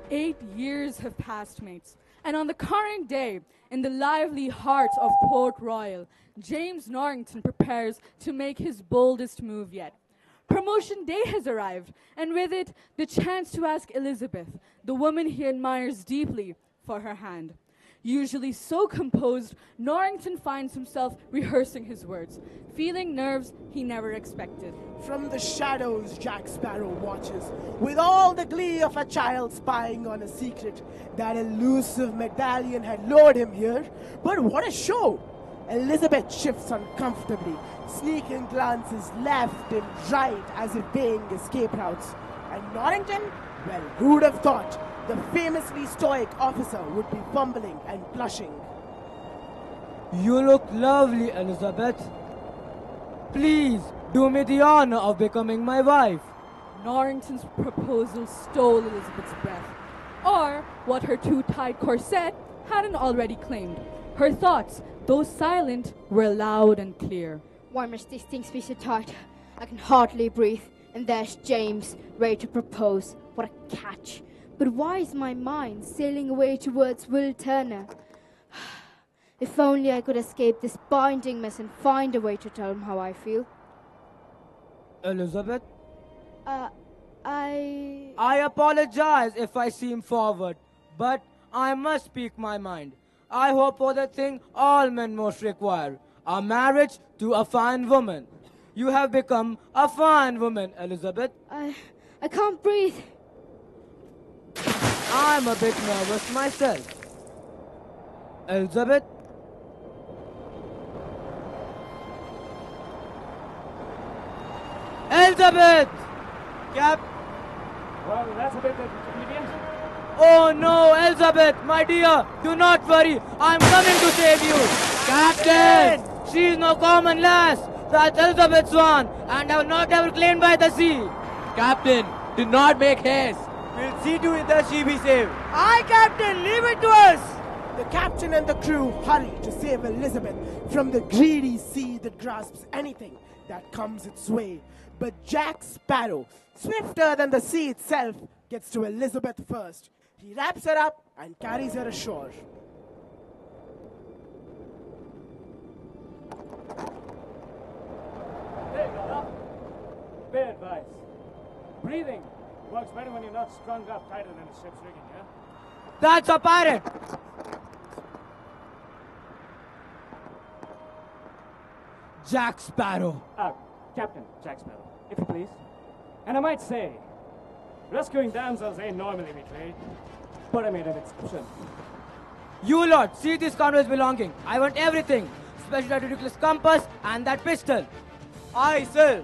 Eight years have passed, mates. And on the current day, in the lives lively heart of Port Royal, James Norrington prepares to make his boldest move yet. Promotion day has arrived, and with it, the chance to ask Elizabeth, the woman he admires deeply, for her hand. Usually so composed, Norrington finds himself rehearsing his words, feeling nerves he never expected. From the shadows, Jack Sparrow watches, with all the glee of a child spying on a secret. That elusive medallion had lured him here, but what a show! Elizabeth shifts uncomfortably, sneaking glances left and right as if baying escape routes. And Norrington? Well, who'd have thought the famously stoic officer would be fumbling and blushing? You look lovely, Elizabeth. Please, do me the honor of becoming my wife. Norrington's proposal stole Elizabeth's breath, or what her too tight corset hadn't already claimed. Her thoughts, though silent, were loud and clear. Why must these things be so tight? I can hardly breathe, and there's James, ready to propose. What a catch. But why is my mind sailing away towards Will Turner? If only I could escape this binding mess and find a way to tell him how I feel. Elizabeth? I apologize if I seem forward, but I must speak my mind. I hope for the thing all men most require, a marriage to a fine woman. You have become a fine woman, Elizabeth. I can't breathe. I'm a bit nervous myself. Elizabeth? Elizabeth! Cap. Well, that's a bit inconvenient. Oh no, Elizabeth, my dear, do not worry. I'm coming to save you. Captain! She is no common lass. That's Elizabeth Swan, and I will not ever claimed by the sea. Captain, do not make haste. We'll see to it that she be saved. Aye, Captain, leave it to us. The captain and the crew hurry to save Elizabeth from the greedy sea that grasps anything that comes its way. But Jack Sparrow, swifter than the sea itself, gets to Elizabeth first. He wraps her up and carries her ashore. There you go. Bad advice. Breathing works better when you're not strung up tighter than the ship's rigging, yeah? That's a pirate. Jack Sparrow. Captain Jack Sparrow, if you please. And I might say, rescuing damsels ain't normally my trade, but I made an exception. You lot, see this convoy's belonging. I want everything, especially that ridiculous compass and that pistol. Aye, sir.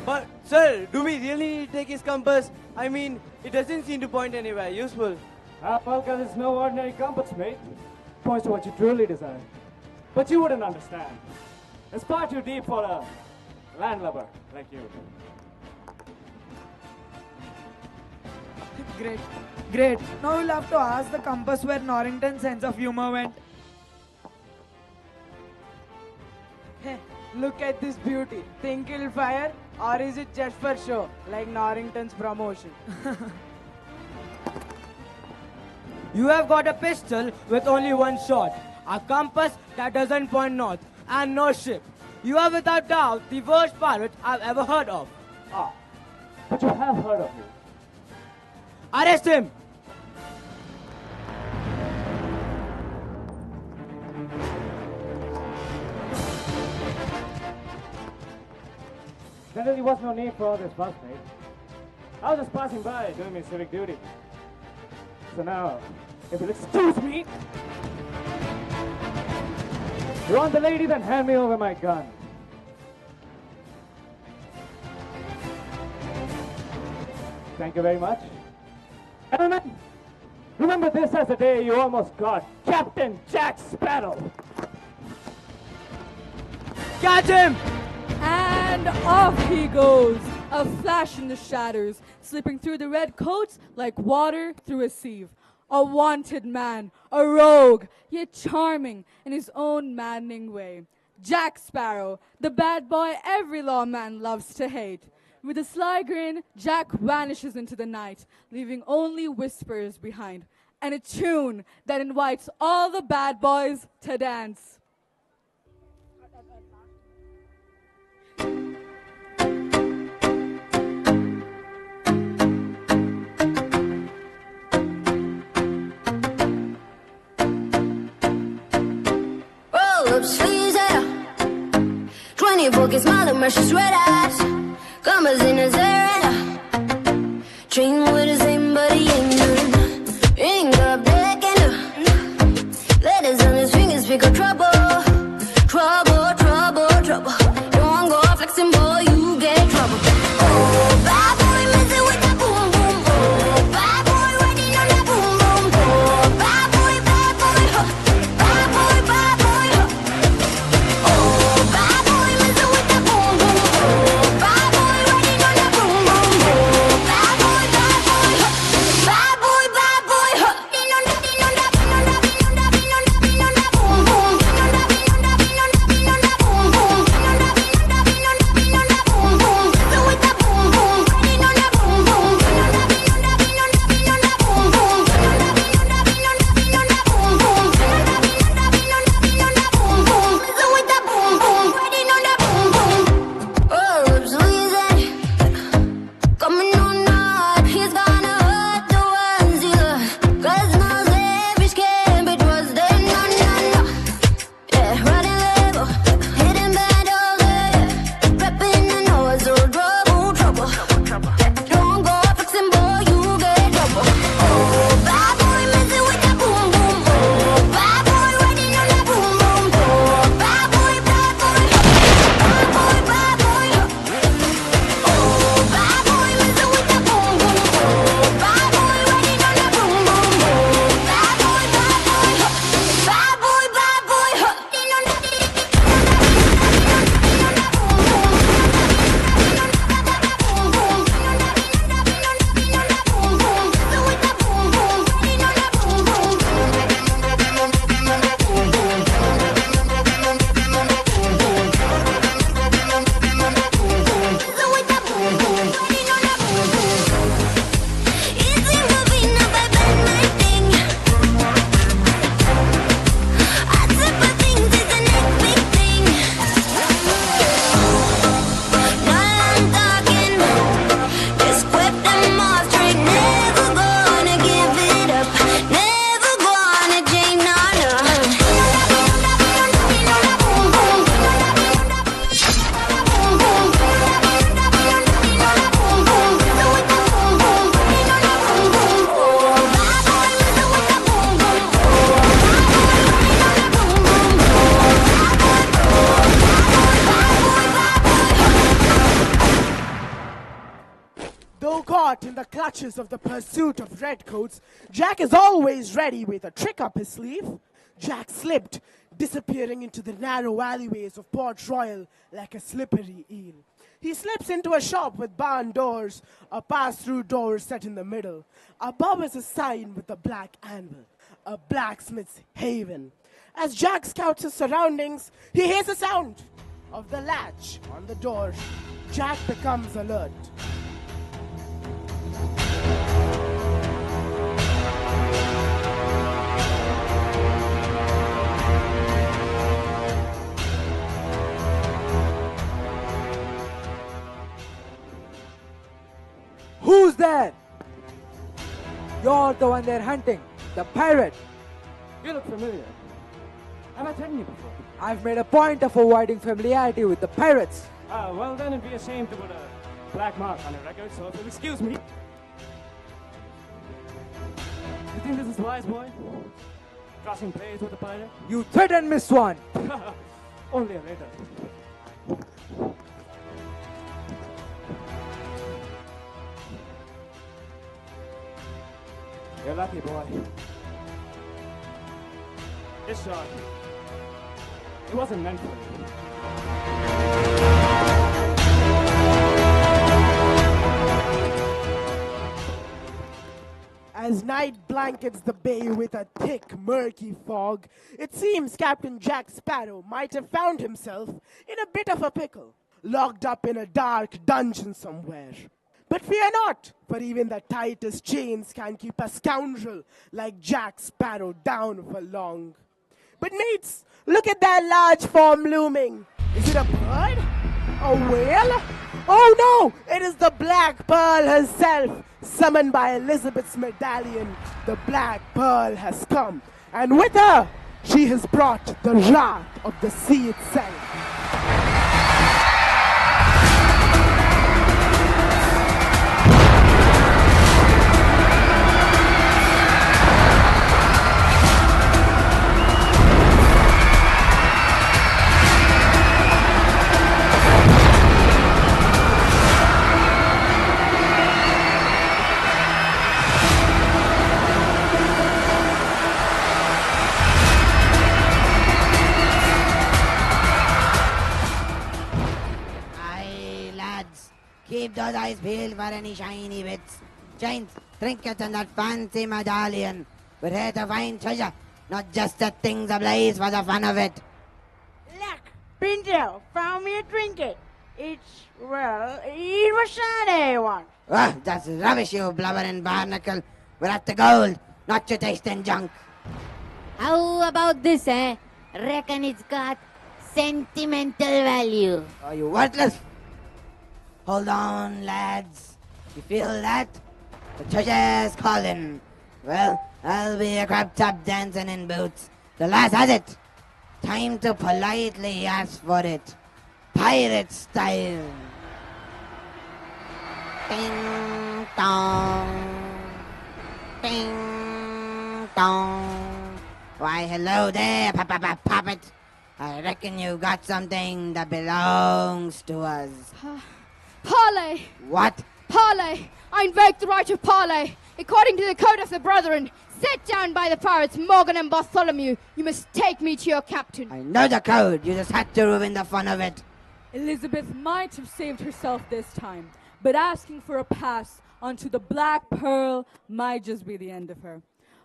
But, sir, do we really need to take his compass? I mean, it doesn't seem to point anywhere useful. Well, because it's no ordinary compass, mate. Points to what you truly desire. But you wouldn't understand. It's far too deep for a landlubber like you. Great. Great. Now we'll have to ask the compass where Norrington's sense of humor went. Look at this beauty. Think it'll fire? Or is it just for show, like Norrington's promotion? You have got a pistol with only one shot, a compass that doesn't point north, and no ship. You are without doubt the worst pirate I've ever heard of. But you have heard of me. Arrest him! There really was no need for all this fuss, mate. I was just passing by doing my civic duty. So now, if you'll excuse me, you want the lady, then hand me over my gun. Thank you very much. Gentlemen, remember this as the day you almost got Captain Jack Sparrow. Catch him! And off he goes, a flash in the shadows, slipping through the red coats like water through a sieve. A wanted man, a rogue, yet charming in his own maddening way. Jack Sparrow, the bad boy every lawman loves to hate. With a sly grin, Jack vanishes into the night, leaving only whispers behind, and a tune that invites all the bad boys to dance. Roll up sleeves, yeah. 24 kiss smile and precious red eyes. Commas in his hair, train with the same, but he ain't none. Ring up black and letters on his fingers, pick up trouble. Trouble, trouble, trouble. Don't go flexing, boy, you get in trouble. Oh, bad boy, messing with that boom, boom. Oh, bad boy, riding on that boom, boom. Oh, bad boy, huh. Bad boy, huh. Oh, bad boy, messing with that boom, boom. Oh, bad boy, riding on that boom, boom. Oh, bad boy, huh. Bad boy, huh. Din on that, din on that, din on that, din on that, din on that, din on that boom, boom. Din on that, din on that, din on that, din on that boom, boom. Din on that, din on that, din on that, din on that boom, boom. Messing with that boom, boom. Riding on that boom, boom. Din on that, din on that, din on that, din on that boom, boom. Din on that, din on that, din on that, din on that boom, boom. Din on that, din on that, din on that, din on that boom, boom. Messing with that boom, boom. Riding on that boom, boom. Oh, lips squeezing, coming on hard. He's gonna hurt the ones he loves. 'Cause no selfish can't be trusted, no, no, no. Yeah, riding level, hitting bad all day. Prepping the nose, so trouble, trouble. Don't go flexing, boy, you get in trouble. Oh, bad boy, messing with that boom, boom. Oh, bad boy, riding on that boom, boom. Oh, bad boy, bad boy. Bad boy, bad boy. Oh, bad boy, messing with that boom, boom. Oh, bad boy, riding on that boom, boom. Oh, bad boy, bad boy. Bad boy, bad boy. Din on that, din on that, din on that, din on that boom, boom. Din on that, din on that, din on that boom, boom. Din on that, din on that, din on that, din on that boom, boom. Messing with that boom, boom. Din on that boom, boom. Messing with that boom, boom. Riding on that boom, boom. Easy moving up, I bend my thing. I tip of things is the next big thing. Now I'm talking, just whip them off straight. Never gonna give it up, never gonna change, no, no. Though caught in the clutches of the pursuit of redcoats, Jack is always ready with a trick up his sleeve. Jack slipped, disappearing into the narrow alleyways of Port Royal like a slippery eel. He slips into a shop with barn doors, a pass-through door set in the middle. Above is a sign with a black anvil, a blacksmith's haven. As Jack scouts his surroundings, he hears the sound of the latch on the door. Jack becomes alert. Who's there? You're the one they're hunting, the pirate. You look familiar. Have I met you before? I've made a point of avoiding familiarity with the pirates. Well then it'd be a shame to put a black mark on your record, so if you'll excuse me. You think this is wise, boy? Crossing blades with a pirate? You threatened Miss Swan. Only a later. You're lucky, boy. This shot, it wasn't meant for you. As night blankets the bay with a thick, murky fog, it seems Captain Jack Sparrow might have found himself in a bit of a pickle. locked up in a dark dungeon somewhere. But fear not, for even the tightest chains can keep a scoundrel like Jack Sparrow down for long. But mates, look at that large form looming. Is it a bird? A whale? Oh no, it is the Black Pearl herself. Summoned by Elizabeth's medallion, the Black Pearl has come. And with her, she has brought the wrath of the sea itself. Keep those eyes peeled for any shiny bits. Giants, trinkets and that fancy medallion. We're here to find treasure, not just set things ablaze for the fun of it. Look, Pinto, found me a trinket. It was shiny one. Oh, that's rubbish, you blubbering barnacle. We're at the gold, not your tasting junk. How about this, eh? Reckon it's got sentimental value. Are you worthless? Hold on, lads. You feel that? The treasure's calling. Well, I'll be a crab top dancing in boots. The lass has it. Time to politely ask for it. Pirate style. Ding dong. Ding dong. Why, hello there, puppet. I reckon you got something that belongs to us. Parley! What? Parley! I invoke the right of parley. According to the code of the brethren, set down by the pirates Morgan and Bartholomew, you must take me to your captain. I know the code. You just had to ruin the fun of it. Elizabeth might have saved herself this time, but asking for a pass onto the Black Pearl might just be the end of her.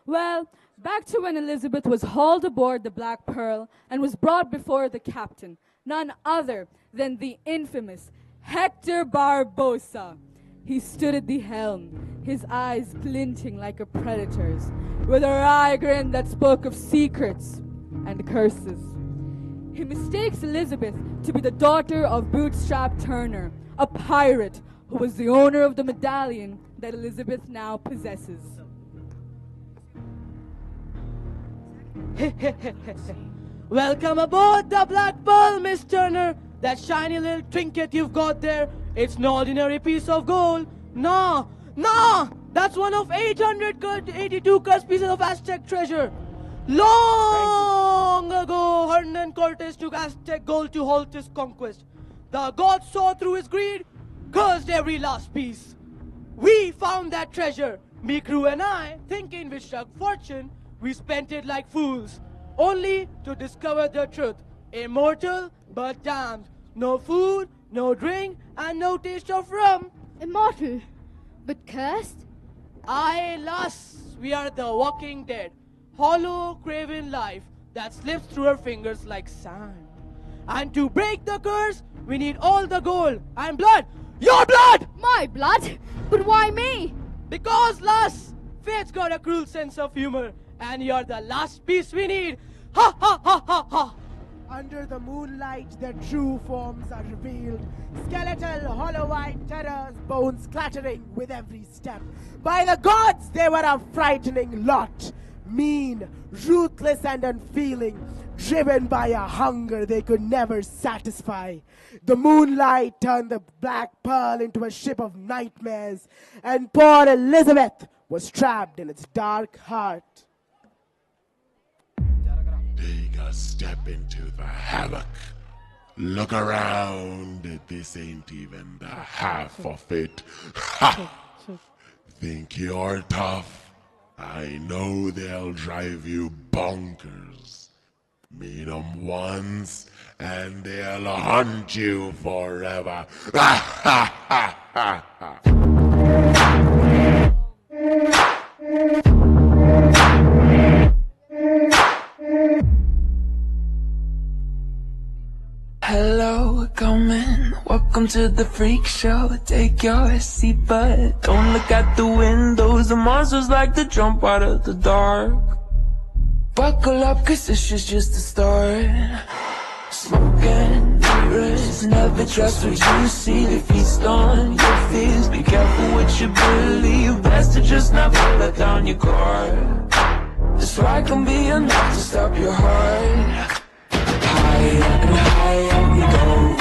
Well, back to when Elizabeth was hauled aboard the Black Pearl and was brought before the captain, none other than the infamous Hector Barbosa. He stood at the helm, his eyes glinting like a predator's, with a wry grin that spoke of secrets and curses. He mistakes Elizabeth to be the daughter of Bootstrap Turner, a pirate who was the owner of the medallion that Elizabeth now possesses. Welcome aboard the Black Pearl, Miss Turner. That shiny little trinket you've got there, it's no ordinary piece of gold. No, that's one of 882 cursed pieces of Aztec treasure. Long ago, Hernan Cortes took Aztec gold to halt his conquest. The gods saw through his greed, cursed every last piece. We found that treasure, me crew and I, thinking we struck fortune, we spent it like fools, only to discover the truth. Immortal, but damned. No food, no drink, and no taste of rum. Immortal, but cursed? Aye, lass, we are the walking dead. Hollow, craven life that slips through our fingers like sand. And to break the curse, we need all the gold and blood. Your blood! My blood? But why me? Because, lass, fate's got a cruel sense of humor, and you're the last piece we need. Ha ha ha ha ha! Under the moonlight, their true forms are revealed. Skeletal, hollow-eyed terrors, bones clattering with every step. By the gods, they were a frightening lot. Mean, ruthless, and unfeeling, driven by a hunger they could never satisfy. The moonlight turned the Black Pearl into a ship of nightmares, and poor Elizabeth was trapped in its dark heart. Take a step into the havoc. Look around, this ain't even the half of it. Ha! Think you're tough? I know they'll drive you bonkers. Meet them once, and they'll haunt you forever. Hello, come in. Welcome to the freak show. Take your seat, but don't look at the windows. The monsters like to jump out of the dark. Buckle up, cause this is just the start. Smoking mirrors, never trust what you see. They feast on your fears. Be careful what you believe. Best to just never let down your guard. This ride can be enough to stop your heart. Higher and higher we go.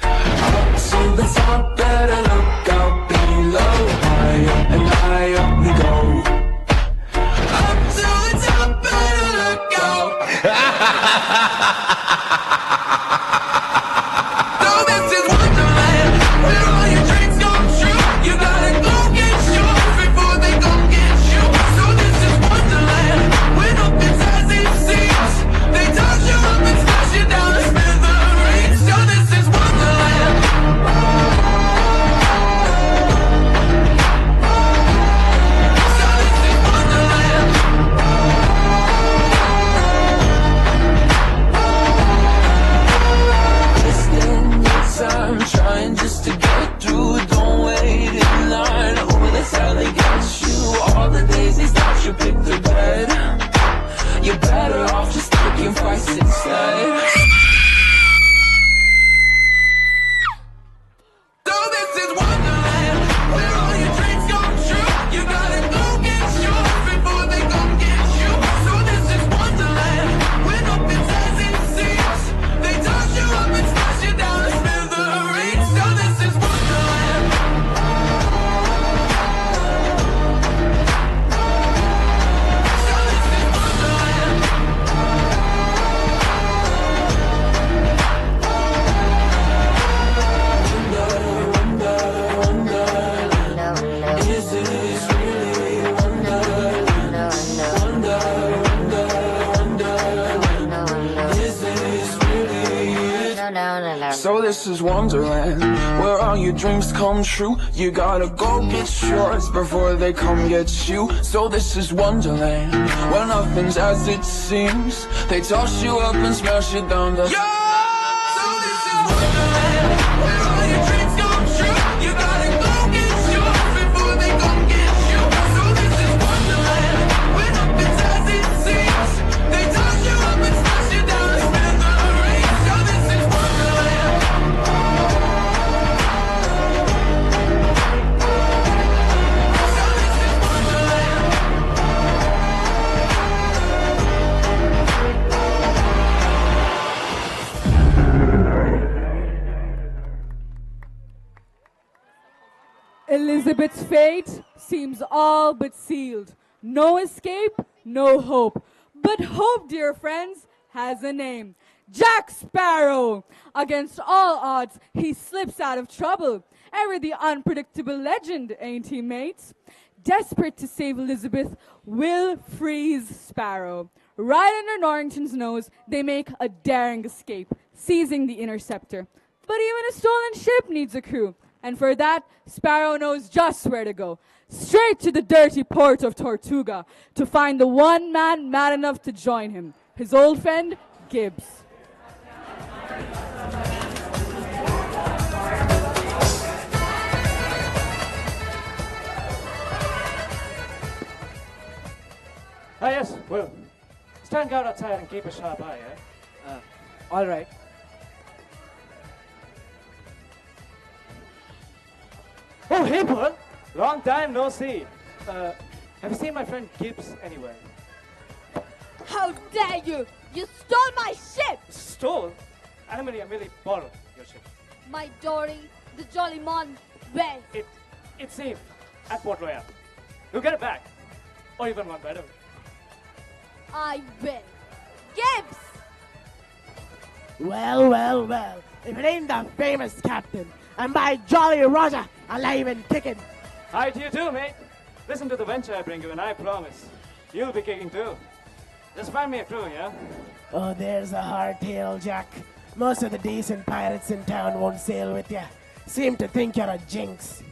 Up to the top, better look out below. Higher and higher we go. Up to the top, better look out. So this is Wonderland, where all your dreams come true. You gotta go get yours before they come get you. So this is Wonderland, where nothing's as it seems. They touch you up and smash you down to smithereens. So this is Wonderland. So this is Wonderland. Wasting your time trying just to get through. Don't wait in line. Oh, that's how they get you. All the days they stop you pick the bed. You're better off just taking fights instead. So this is Wonderland, where all your dreams come true. You gotta go get yours before they come get you. So this is Wonderland, where nothing's as it seems. They touch you up and smash you down to smithereens. So this is Wonderland. So this is Wonderland. Is this really Wonderland? Is this really it? So this is Wonderland, where all your dreams come true. You gotta go get yours before they come get you. So this is Wonderland, where nothing's as it seems. They toss you up and smash you down to Elizabeth's fate seems all but sealed. No escape, no hope. But hope, dear friends, has a name. Jack Sparrow. Against all odds, he slips out of trouble. Ever the unpredictable legend, ain't he, mates? Desperate to save Elizabeth, Will frees Sparrow. Right under Norrington's nose, they make a daring escape, seizing the interceptor. But even a stolen ship needs a crew. And for that, Sparrow knows just where to go. Straight to the dirty port of Tortuga to find the one man mad enough to join him, his old friend, Gibbs. Ah, yes, Will. Stand guard outside and keep a sharp eye, eh? All right. Oh, hey, Paul. Long time no see. Have you seen my friend Gibbs anywhere? How dare you! You stole my ship! Stole? Amelie borrowed your ship. My dory, the Jolly Mon, where? It's safe at Port Royal. You get it back. Or even one better. I will. Gibbs! Well, well, well. If it ain't the famous captain, and by Jolly Roger, alive and kicking. Hi to you too, mate. Listen to the venture I bring you, and I promise you'll be kicking too. Just find me a crew, yeah? Oh, there's a hardtail, Jack. Most of the decent pirates in town won't sail with you. Seem to think you're a jinx.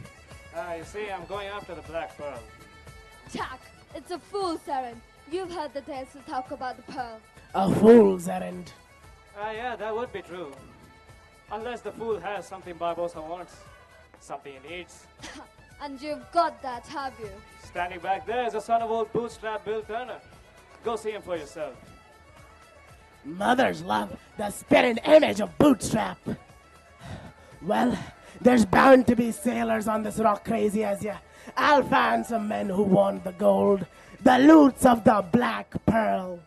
You see, I'm going after the Black Pearl. Jack, it's a fool's errand. You've heard the tales to talk about the pearl. A fool's errand. Yeah, that would be true. Unless the fool has something Barbosa wants. Something he needs. And you've got that, have you? Standing back there is the son of old bootstrap Bill Turner. Go see him for yourself. Mothers love the spitting image of Bootstrap. Well, there's bound to be sailors on this rock crazy as you. I'll find some men who want the gold, the loots of the Black Pearl.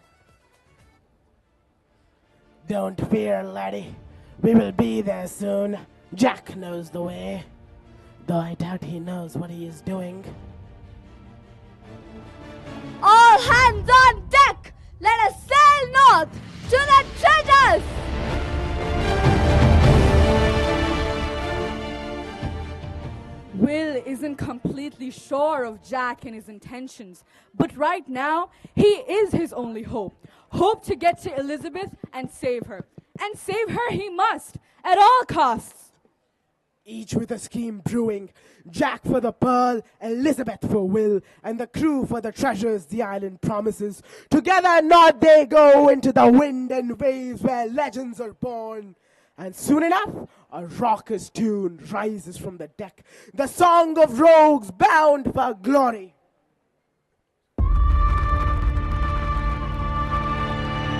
Don't fear, laddie. We will be there soon. Jack knows the way, though I doubt he knows what he is doing. All hands on deck! Let us sail north to the treasures! Will isn't completely sure of Jack and his intentions, but right now, he is his only hope. Hope to get to Elizabeth and save her. And save her he must, at all costs. Each with a scheme brewing. Jack for the pearl, Elizabeth for Will, and the crew for the treasures the island promises. Together north they go into the wind and waves where legends are born. And soon enough, a raucous tune rises from the deck, the song of rogues bound for glory.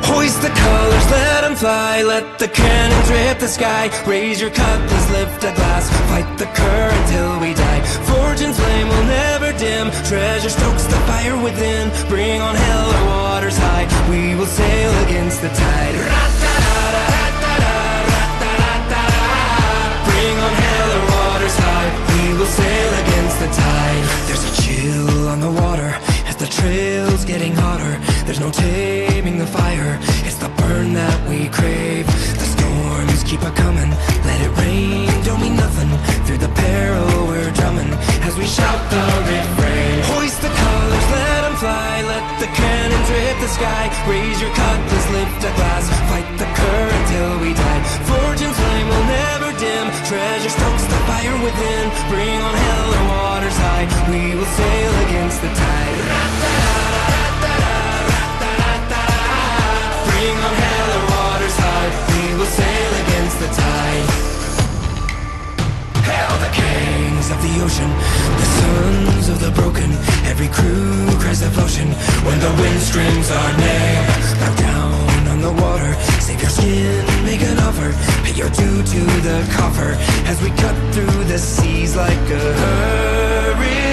Hoist the colors, let them fly, let the cannons rip the sky. Raise your cutlass, lift a glass, fight the current till we die. Fortune's flame will never dim, treasure stokes the fire within. Bring on hell or waters high, we will sail against the tide. Bring on hell or waters high, we will sail against the tide. There's a chill on the water as the trail's getting hotter. There's no taming the fire, it's the burn that we crave. The storms keep a-coming, let it rain, don't mean nothing. Through the peril we're drumming as we shout the refrain. Hoist the colors, let them fly, let the cannons rip the sky. Raise your cutlass, lift a glass, fight the current till we die. Fortune's flame will never dim, treasure stokes the fire within. Bring on hell or waters high, we will sail against the tide. Bring on hell or waters high, we will sail against the tide. Hail the kings of the ocean, the sons of the broken. Every crew cries devotion when the wind strings our name. Bow down on the water, save your skin, make an offer. Pay your due to the coffer as we cut through the seas like a hurricane.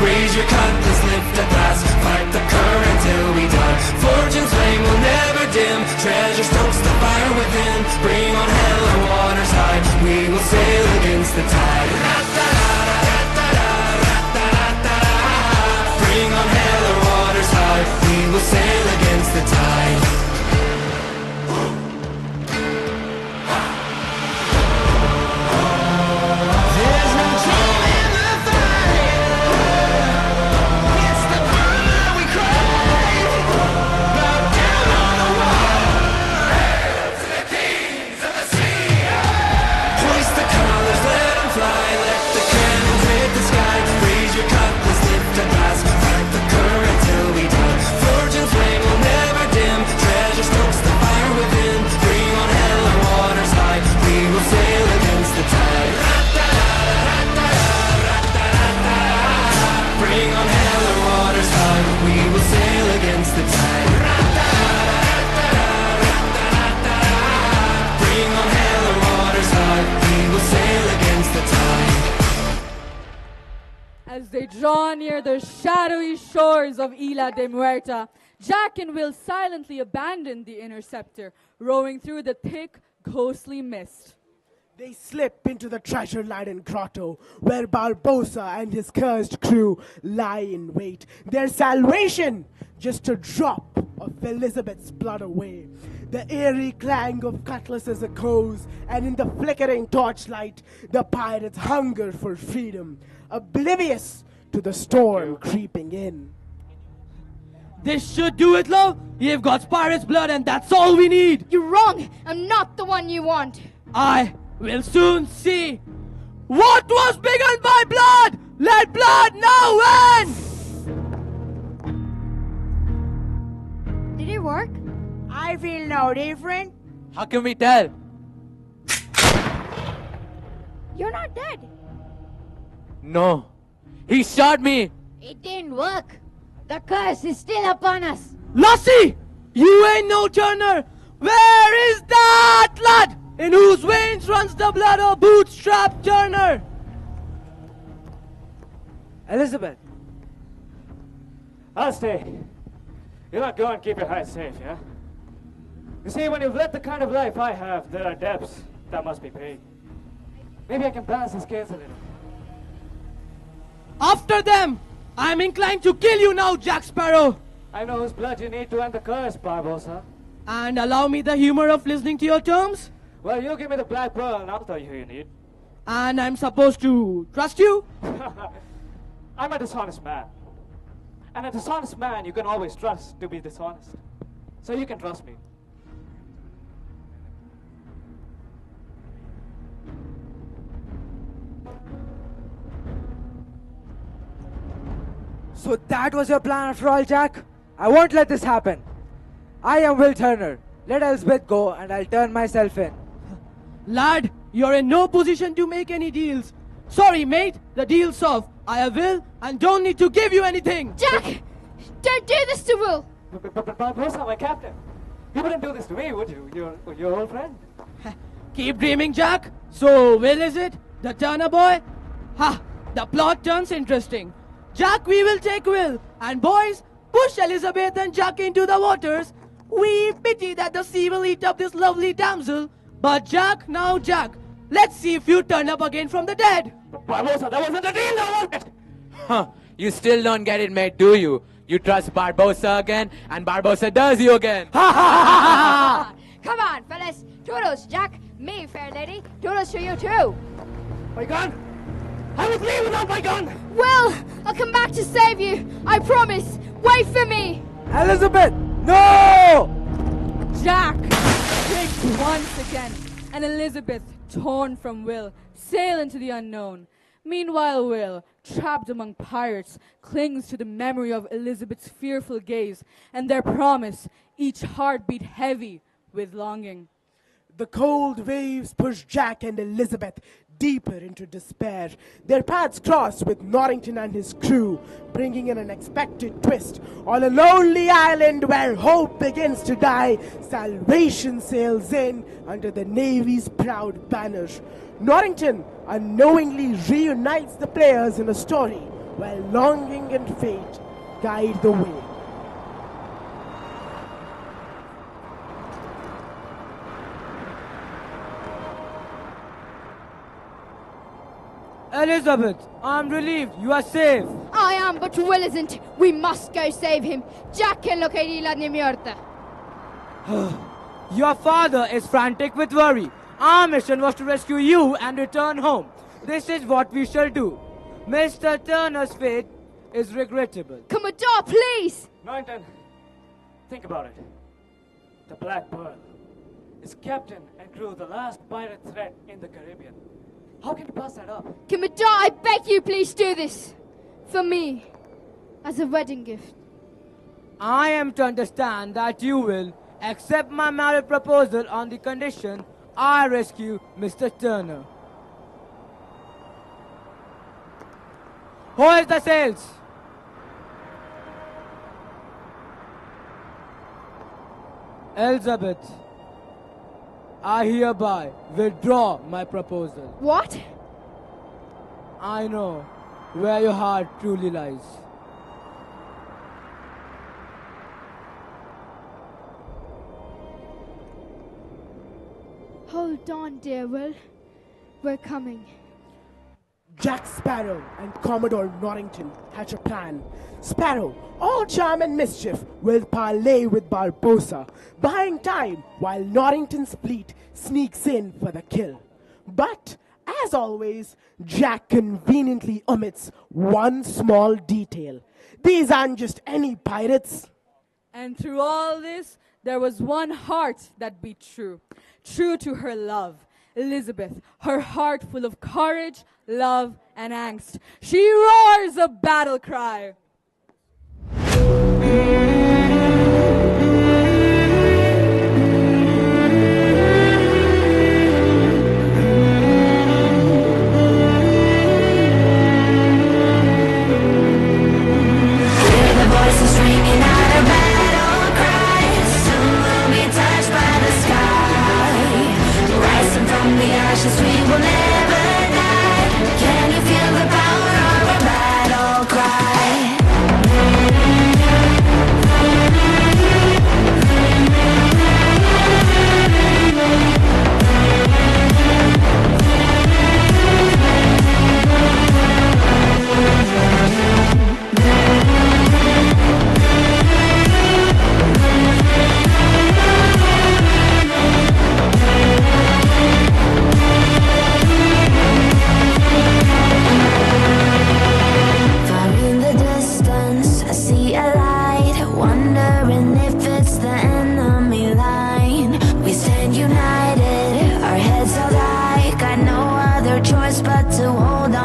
Raise your cutlass, lift a glass, fight the current till we die. Fortune's flame will never dim, treasure stokes the fire within. Bring on hell or waters high, we will sail against the tide. Bring on hell or waters high, we will sail against the tide. As they draw near the shadowy shores of Isla de Muerta, Jack and Will silently abandon the interceptor, rowing through the thick, ghostly mist. They slip into the treasure-laden grotto, where Barbosa and his cursed crew lie in wait. Their salvation, just a drop of Elizabeth's blood away. The eerie clang of cutlasses echoes, and in the flickering torchlight, the pirates hunger for freedom, oblivious to the storm creeping in. This should do it, love. You've got pirate's blood and that's all we need. You're wrong. I'm not the one you want. I will soon see. What was begun by blood, let blood now end. Did it work? I I feel no different. How can we tell? You're not dead. No. He shot me. It didn't work. The curse is still upon us. Lassie! You ain't no Turner! Where is that lad in whose veins runs the blood of Bootstrap Turner? Elizabeth. I'll stay. You lot go and keep your hide safe, yeah? You see, when you've led the kind of life I have, there are debts that must be paid. Maybe I can balance the scales a little. After them! I'm inclined to kill you now, Jack Sparrow! I know whose blood you need to end the curse, Barbosa. And allow me the humor of listening to your terms? Well, you give me the black pearl and I'll tell you who you need. And I'm supposed to trust you? I'm a dishonest man. And a dishonest man you can always trust to be dishonest. So you can trust me. So that was your plan after all, Jack? I won't let this happen. I am Will Turner. Let Elizabeth go and I'll turn myself in. Lad, you're in no position to make any deals. Sorry, mate, the deal's off. I have Will and don't need to give you anything. Jack! Don't do this to Will! But Barbosa, my captain. You wouldn't do this to me, would you? You're your old friend. Keep dreaming, Jack. So, Will is it? The Turner boy? Ha! The plot turns interesting. Jack, we will take Will. And boys, push Elizabeth and Jack into the waters. We pity that the sea will eat up this lovely damsel. But Jack, now Jack, let's see if you turn up again from the dead. But Barbosa, that wasn't the deal, that was it. Huh. You still don't get it, mate, do you? You trust Barbosa again, and Barbosa does you again. Come on, fellas. Toodles, Jack. Me, fair lady. Toodles to you too. My gun? I would leave without my gun! Will, I'll come back to save you. I promise. Wait for me. Elizabeth! No! Jack tricked once again, and Elizabeth, torn from Will, sail into the unknown. Meanwhile, Will, trapped among pirates, clings to the memory of Elizabeth's fearful gaze and their promise, each heartbeat heavy with longing. The cold waves push Jack and Elizabeth deeper into despair. Their paths cross with Norrington and his crew, bringing an unexpected twist. On a lonely island where hope begins to die, salvation sails in under the Navy's proud banner. Norrington unknowingly reunites the players in a story, while longing and fate guide the way. Elizabeth, I'm relieved. You are safe. I am, but Will isn't. We must go save him. Jack can locate Ila Nimiorta. Your father is frantic with worry. Our mission was to rescue you and return home. This is what we shall do. Mr. Turner's fate is regrettable. Commodore, please! Norrington, think about it. The Black Pearl is captain and crew the last pirate threat in the Caribbean. How can you pass that up? Commodore, I beg you, please do this. For me. As a wedding gift. I am to understand that you will accept my marriage proposal on the condition I rescue Mr. Turner. Hoist the sails. Elizabeth, I hereby withdraw my proposal. What? I know where your heart truly lies. Hold on, dear Will. We're coming. Jack Sparrow and Commodore Norrington hatch a plan. Sparrow, all charm and mischief, will parley with Barbosa, buying time while Norrington's fleet sneaks in for the kill. But, as always, Jack conveniently omits one small detail. These aren't just any pirates. And through all this, there was one heart that beat true. True to her love. Elizabeth, her heart full of courage, love, and angst. She roars a battle cry.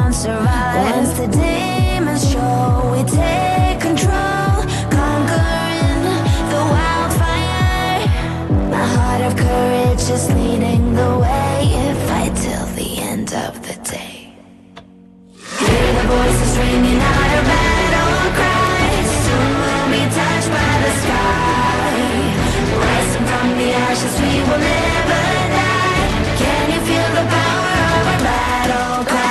won't survive. Once the demons show, we take control, conquering the wildfire. A heart of courage is leading the way. Fight till the end of the day. Hear the voices ringing out our battle cries. Soon we'll be touched by the sky. Rising from the ashes, we will never die. Can you feel the power of our battle cry?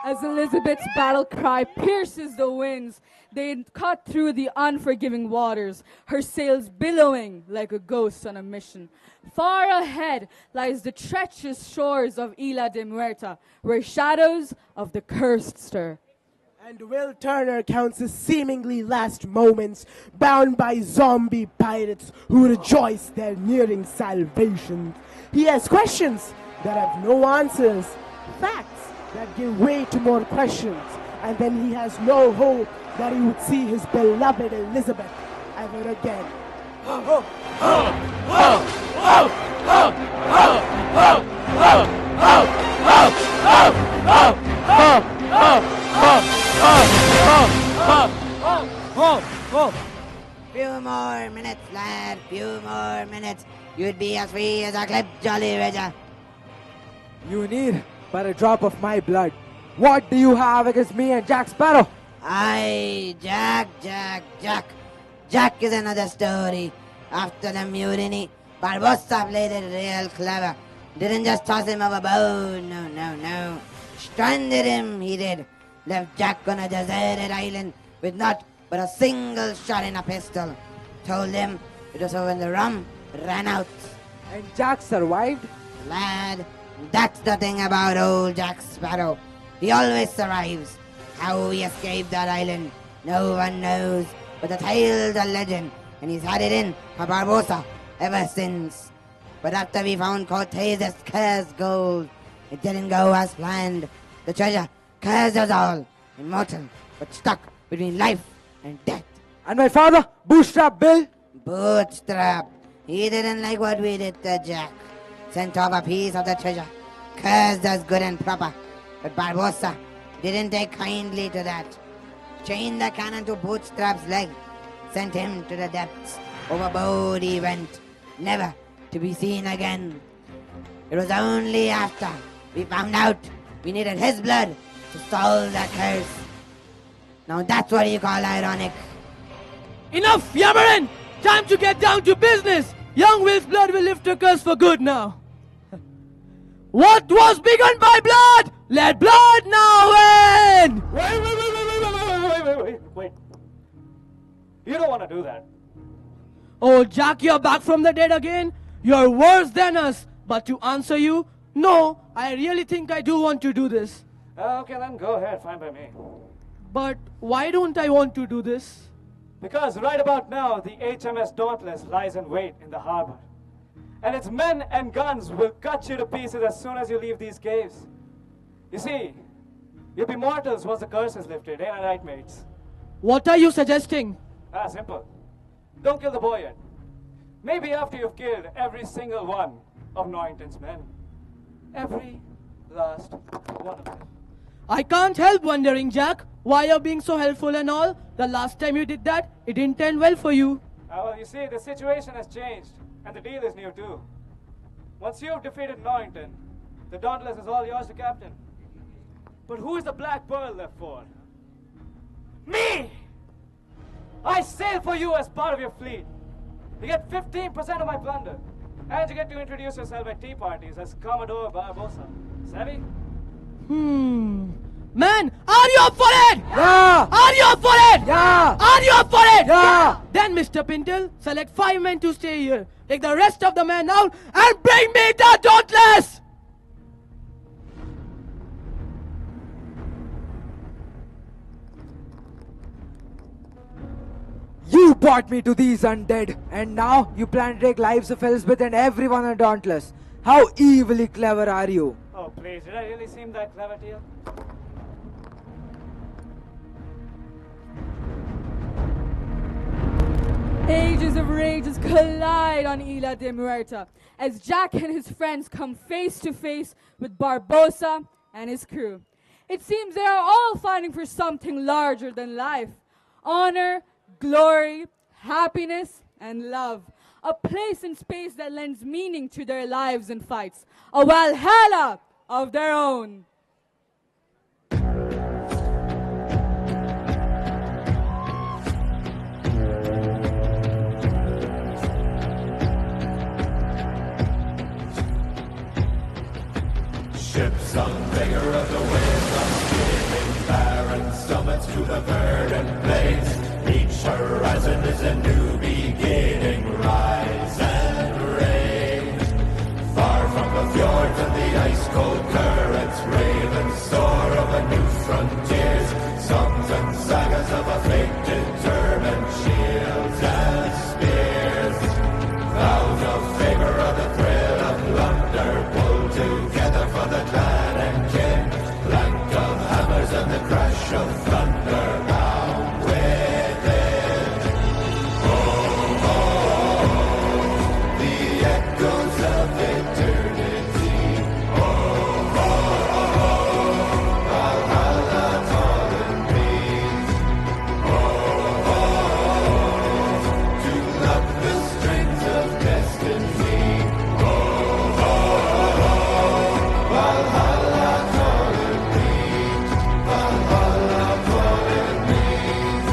As Elizabeth's battle cry pierces the winds, they cut through the unforgiving waters, her sails billowing like a ghost on a mission. Far ahead lies the treacherous shores of Isla de Muerta, where shadows of the cursed stir. And Will Turner counts his seemingly last moments, bound by zombie pirates who rejoice their nearing salvation. He has questions that have no answers, facts that give way to more questions, and then he has no hope that he would see his beloved Elizabeth ever again. Few more minutes, lad, few more minutes. You'd be as free as a clip, Jolly Roger. You need but a drop of my blood. What do you have against me and Jack Sparrow? Aye, Jack. Jack is another story. After the mutiny, Barbossa played it real clever. Didn't just toss him overboard, no. Stranded him, he did. Left Jack on a deserted island with not but a single shot in a pistol. Told him it was when the rum ran out. And Jack survived? Lad, that's the thing about old Jack Sparrow. He always survives. How he escaped that island, no one knows. But the tale's a legend, and he's had it in for Barbossa ever since. But after we found Cortez's cursed gold, it didn't go as planned. The treasure cursed us all, immortal, but stuck between life and death. And my father, Bootstrap Bill? Bootstrap. He didn't like what we did to Jack. Sent off a piece of the treasure, cursed us good and proper. But Barbossa didn't take kindly to that. Chained the cannon to Bootstrap's leg, sent him to the depths. Overboard he went, never to be seen again. It was only after we found out we needed his blood to solve that curse. Now that's what you call ironic. Enough yammering! Time to get down to business! Young Will's blood will lift a curse for good now. What was begun by blood, let blood now end! Wait. You don't want to do that. Oh, Jack, you're back from the dead again? You're worse than us. But to answer you, no, I really think I do want to do this. Okay, then go ahead, fine by me. But why don't I want to do this? Because right about now, the HMS Dauntless lies in wait in the harbor. And its men and guns will cut you to pieces as soon as you leave these caves. You see, you'll be mortals once the curse is lifted, ain't I right, mates? What are you suggesting? Simple. Don't kill the boy yet. Maybe after you've killed every single one of Norrington's men. Every last one of them. I can't help wondering, Jack, why you're being so helpful and all. The last time you did that, it didn't end well for you. Well, you see, the situation has changed, and the deal is new too. Once you've defeated Norrington, the Dauntless is all yours to captain. But who is the Black Pearl left for? Me! I sail for you as part of your fleet. You get 15% of my plunder. And you get to introduce yourself at tea parties as Commodore Barbosa. Savvy? Man, are you up for it? Yeah! Are you up for it? Yeah! Are you up for it? Yeah! Then, Mr. Pintle, select 5 men to stay here. Take the rest of the men out and bring me the Dauntless! You brought me to these undead, and now you plan to take lives of Elspeth and everyone on Dauntless. How evilly clever are you? Oh, please, did I really seem that clever to you? Ages of rages collide on Isla de Muerta as Jack and his friends come face to face with Barbosa and his crew. It seems they are all fighting for something larger than life. Honor, glory, happiness, and love. A place and space that lends meaning to their lives and fights. A Valhalla of their own. Ships on vigor of the wind, on skimming barren summits to the verdant plains. Each horizon is a new beginning, rise and reign. Far from the fjords and the ice-cold currents, ravens soar over new frontiers. Songs and sagas of a fate determined, shields and spears. Vows of favor of the thrill of plunder, pull together for the clan and kin. Clank of hammers and the crash of thunder bound within. Oh, oh, oh, the echoes of eternity. Oh, oh, oh, Valhalla tall and peace. Oh, oh, oh, to love the strings of destiny. Oh, oh, oh, Valhalla tall and peace. Valhalla tall and peace.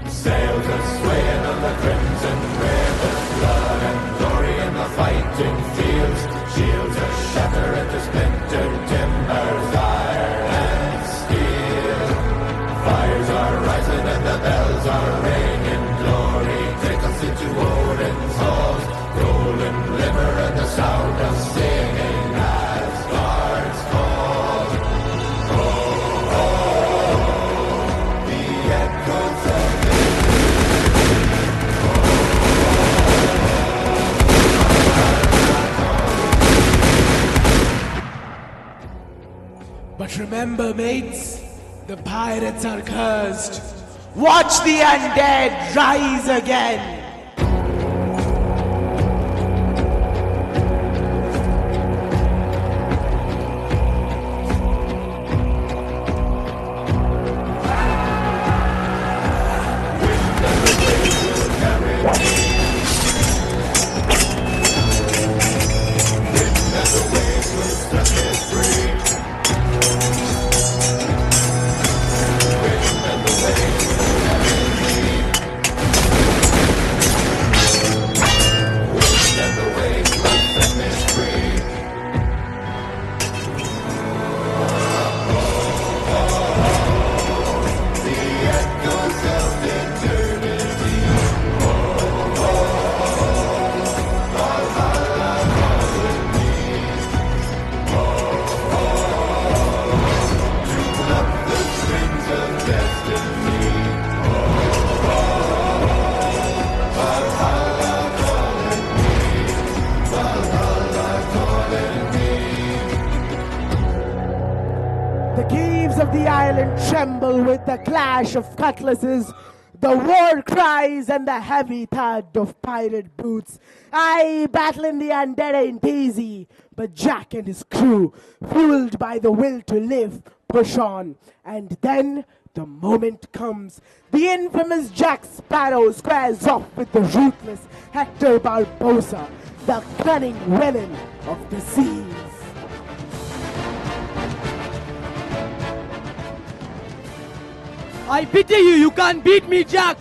Sails are swaying on the crimson rivers, blood and glory in the fighting fields. Shields are shattered to splintered timbers, iron and steel. Fires are rising and the bells are ringing. Glory take us into Odin's halls. Golden glimmer and the sound of singing as guards call. Oh, oh, oh, the echoes of But remember, mates, the pirates are cursed. Watch the undead rise again. The caves of the island tremble with the clash of cutlasses, the war cries and the heavy thud of pirate boots. Aye, battling the undead ain't easy, but Jack and his crew, fueled by the will to live, push on. And then the moment comes. The infamous Jack Sparrow squares off with the ruthless Hector Barbosa, the cunning villain of the seas. I pity you, you can't beat me, Jack!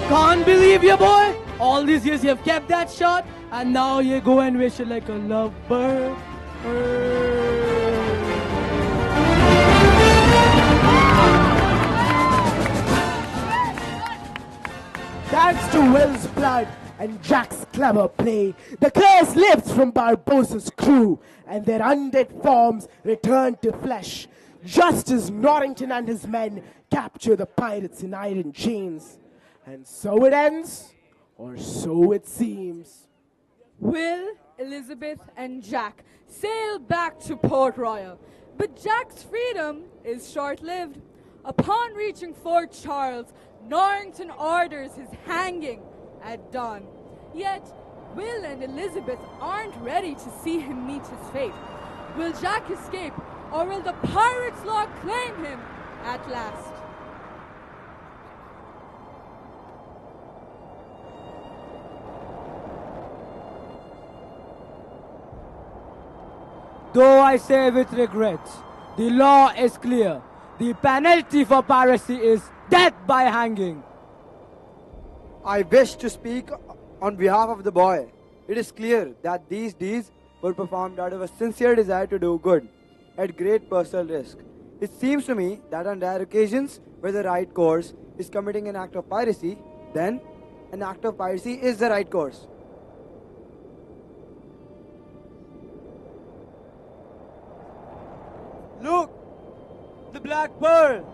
Can't believe you, boy! All these years you have kept that shot, and now you go and wish it like a lovebird. Thanks to Will's blood and Jack's clever play, the curse lifts from Barbossa's crew, and their undead forms return to flesh, just as Norrington and his men capture the pirates in iron chains. And so it ends, or so it seems. Will, Elizabeth, and Jack sail back to Port Royal, but Jack's freedom is short-lived. Upon reaching Fort Charles, Norrington orders his hanging at dawn. Yet, Will and Elizabeth aren't ready to see him meet his fate. Will Jack escape, or will the pirates' law claim him at last? Though I say with regret, the law is clear. The penalty for piracy is death by hanging. I wish to speak on behalf of the boy. It is clear that these deeds were performed out of a sincere desire to do good, at great personal risk. It seems to me that on rare occasions where the right course is committing an act of piracy, then an act of piracy is the right course. Look! The Black Pearl!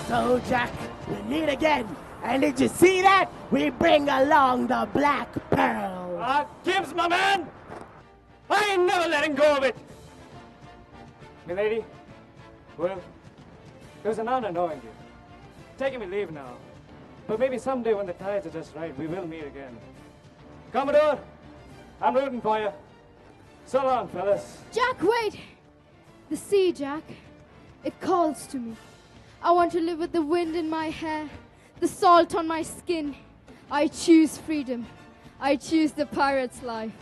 So, Jack, we meet again. And did you see that? We bring along the Black Pearl. Gibbs, my man! I ain't never letting go of it! Milady, well, it was an honor knowing you. Taking me leave now. But maybe someday when the tides are just right, we will meet again. Commodore, I'm rooting for you. So long, fellas. Jack, wait! The sea, Jack. It calls to me. I want to live with the wind in my hair, the salt on my skin. I choose freedom. I choose the pirate's life.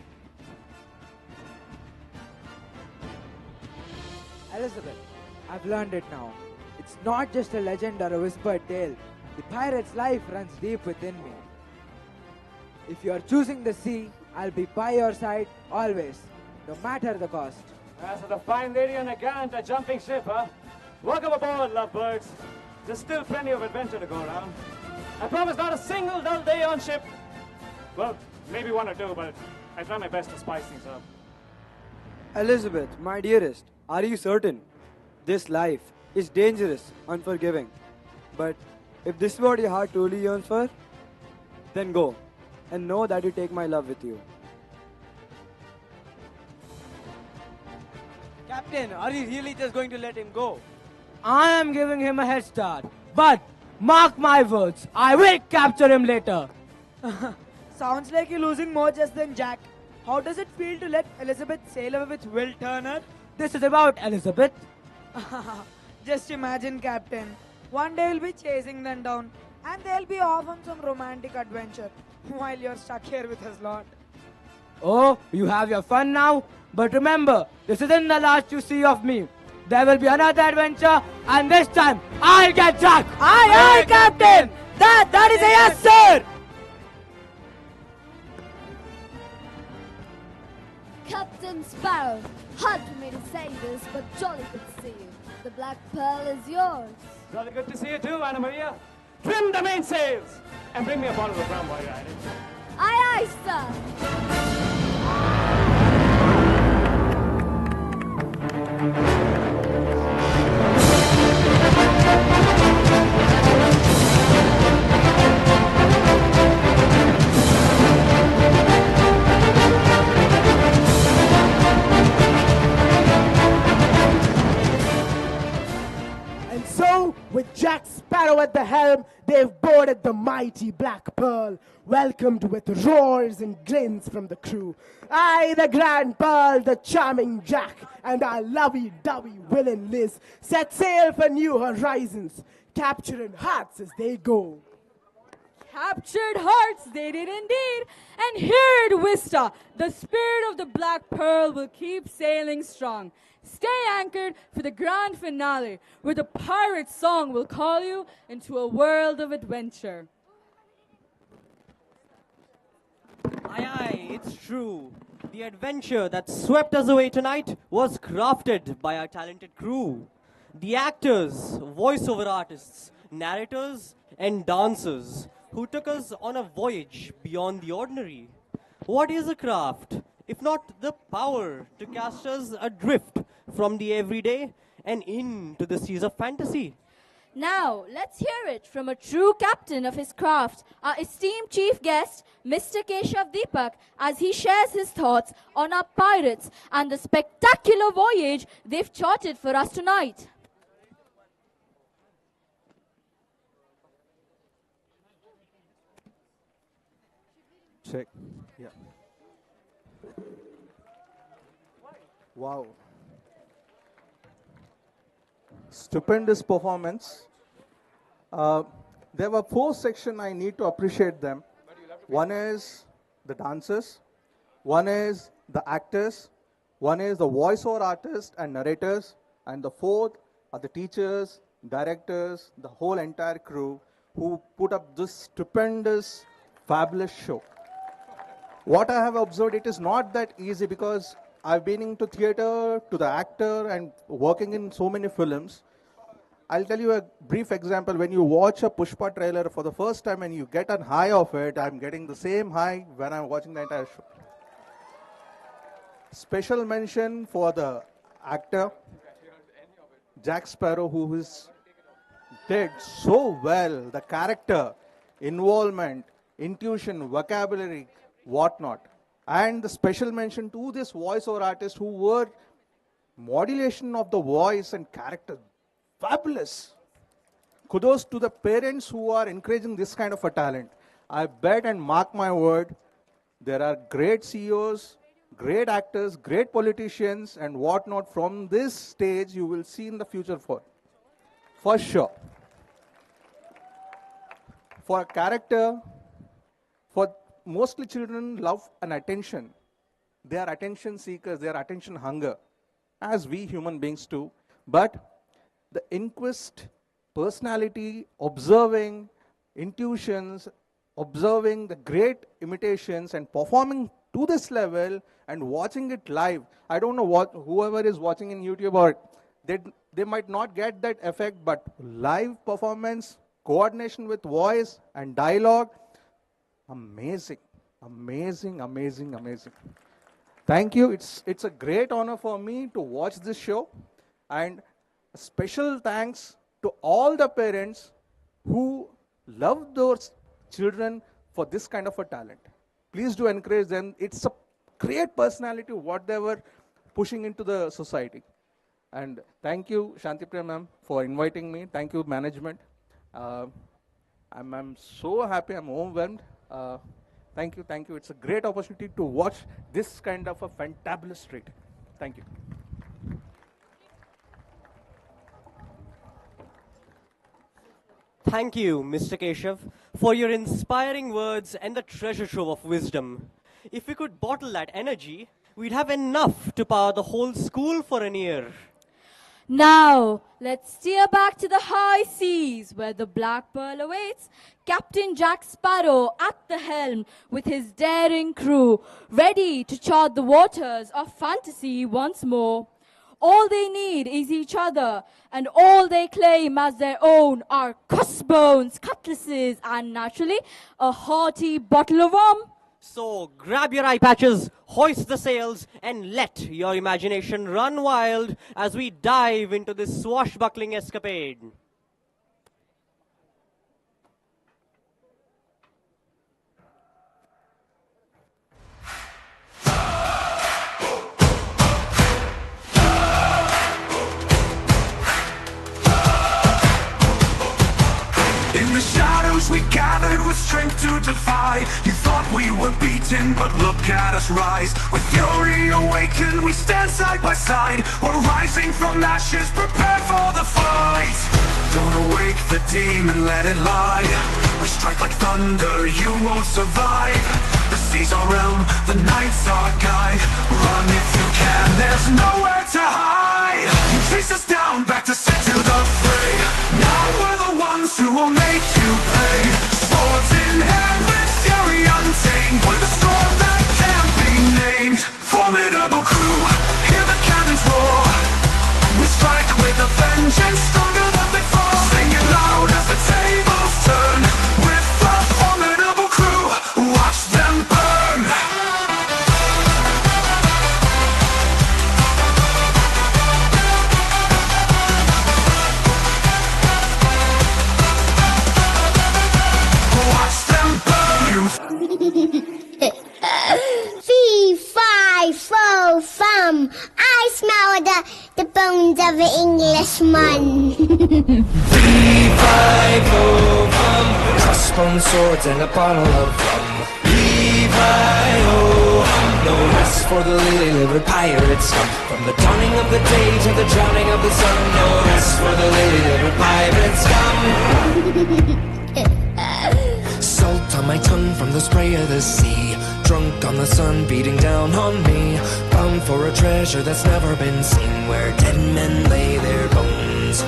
Elizabeth, I've learned it now. It's not just a legend or a whispered tale. The pirate's life runs deep within me. If you are choosing the sea, I'll be by your side always, no matter the cost. As for the fine lady on a gallant, a jumping ship, huh? Welcome aboard, lovebirds. There's still plenty of adventure to go around. I promise not a single dull day on ship. Well, maybe one or two, but I try my best to spice things up. Elizabeth, my dearest, are you certain? This life is dangerous, unforgiving. But if this is what your heart truly yearns for, then go and know that you take my love with you. Captain, are you really just going to let him go? I am giving him a head start. But mark my words, I will capture him later. Sounds like you're losing more just than Jack. How does it feel to let Elizabeth sail away with Will Turner? This is about Elizabeth. Just imagine, Captain. One day we'll be chasing them down, and they'll be off on some romantic adventure, while you're stuck here with his lot. Oh, you have your fun now? But remember, this isn't the last you see of me. There will be another adventure, and this time, I'll get Jack! Aye, aye, Captain! That is a yes, sir! Captain Sparrow, hard for me to say this, but jolly good to see you. The Black Pearl is yours. Jolly good to see you too, Anna Maria. Trim the mainsails! And bring me a bottle of rum while you're at it. Aye, aye, sir. And so, with Jack Sparrow at the helm, they've boarded the mighty Black Pearl, welcomed with roars and grins from the crew. I, the Grand Pearl, the charming Jack, and our lovey-dovey Will and Liz set sail for new horizons, capturing hearts as they go. Captured hearts they did indeed, and here at Vista, the spirit of the Black Pearl will keep sailing strong. Stay anchored for the grand finale, where the pirate song will call you into a world of adventure. Aye, aye, it's true. The adventure that swept us away tonight was crafted by our talented crew. The actors, voiceover artists, narrators, and dancers who took us on a voyage beyond the ordinary. What is a craft, if not the power to cast us adrift from the everyday and into the seas of fantasy? Now, let's hear it from a true captain of his craft, our esteemed chief guest, Mr. Keshav Deepak, as he shares his thoughts on our pirates and the spectacular voyage they've charted for us tonight. Check. Yeah. Wow. Stupendous performance. There were 4 sections I need to appreciate them. One is the dancers, one is the actors, one is the voiceover artists and narrators, and the 4th are the teachers, directors, the whole entire crew who put up this stupendous, fabulous show. What I have observed, it is not that easy because I've been into theater, to the actor, and working in so many films. I'll tell you a brief example. When you watch a Pushpa trailer for the first time and you get a high of it, I'm getting the same high when I'm watching the entire show. Special mention for the actor, Jack Sparrow, who did so well. The character, involvement, intuition, vocabulary, whatnot. And the special mention to this voiceover artist who were modulation of the voice and character. Fabulous. Kudos to the parents who are encouraging this kind of a talent. I bet and mark my word, there are great CEOs, great actors, great politicians and whatnot from this stage you will see in the future for sure. For a character, for mostly children love and attention. They are attention seekers, they are attention hunger, as we human beings too. But the inquest, personality, observing, intuitions, observing the great imitations and performing to this level and watching it live. I don't know what whoever is watching in YouTube, or they might not get that effect, but live performance, coordination with voice and dialogue, amazing, amazing, amazing, amazing. Thank you. It's a great honor for me to watch this show, and a special thanks to all the parents who love those children for this kind of a talent. Please do encourage them. It's a great personality what they were pushing into the society. And thank you, Shantipriya ma'am, for inviting me. Thank you, management. I'm so happy. I'm overwhelmed. Thank you, thank you. It's a great opportunity to watch this kind of a fantabulous treat. Thank you. Thank you, Mr. Keshav, for your inspiring words and the treasure trove of wisdom. If we could bottle that energy, we'd have enough to power the whole school for an year. Now, let's steer back to the high seas where the Black Pearl awaits. Captain Jack Sparrow at the helm with his daring crew, ready to chart the waters of fantasy once more. All they need is each other, and all they claim as their own are crossbones, cutlasses, and naturally, a hearty bottle of rum. So grab your eye patches, hoist the sails, and let your imagination run wild as we dive into this swashbuckling escapade. In the shadow to defy. You thought we were beaten, but look at us rise. With fury awakened, we stand side by side. We're rising from ashes, prepare for the fight. Don't awake the demon, let it lie. We strike like thunder, you won't survive. The sea's our realm, the night's our guide. Run if you can, there's nowhere to hide. You chase us down, back to set to the fray. Now we're the ones who will make you pay. Swords in hand with fury untamed. We're the storm that can't be named. Formidable crew, hear the cannons roar. We strike with a vengeance stronger than before. Sing it loud as the tables turn. With a formidable crew, watch them burn. Watch them burn. Fee, fi, fo, fum. I smell the bones of an Englishman. Fee, fi, fo, fum. Crossbone swords and a bottle of rum. Fee, fi, ho, hum. No rest for the lily-livered pirates scum. From the dawning of the day to the drowning of the sun. No rest for the lily-livered pirates scum. Salt on my tongue from the spray of the sea. Drunk on the sun beating down on me. Bound for a treasure that's never been seen. Where dead men lay their bones.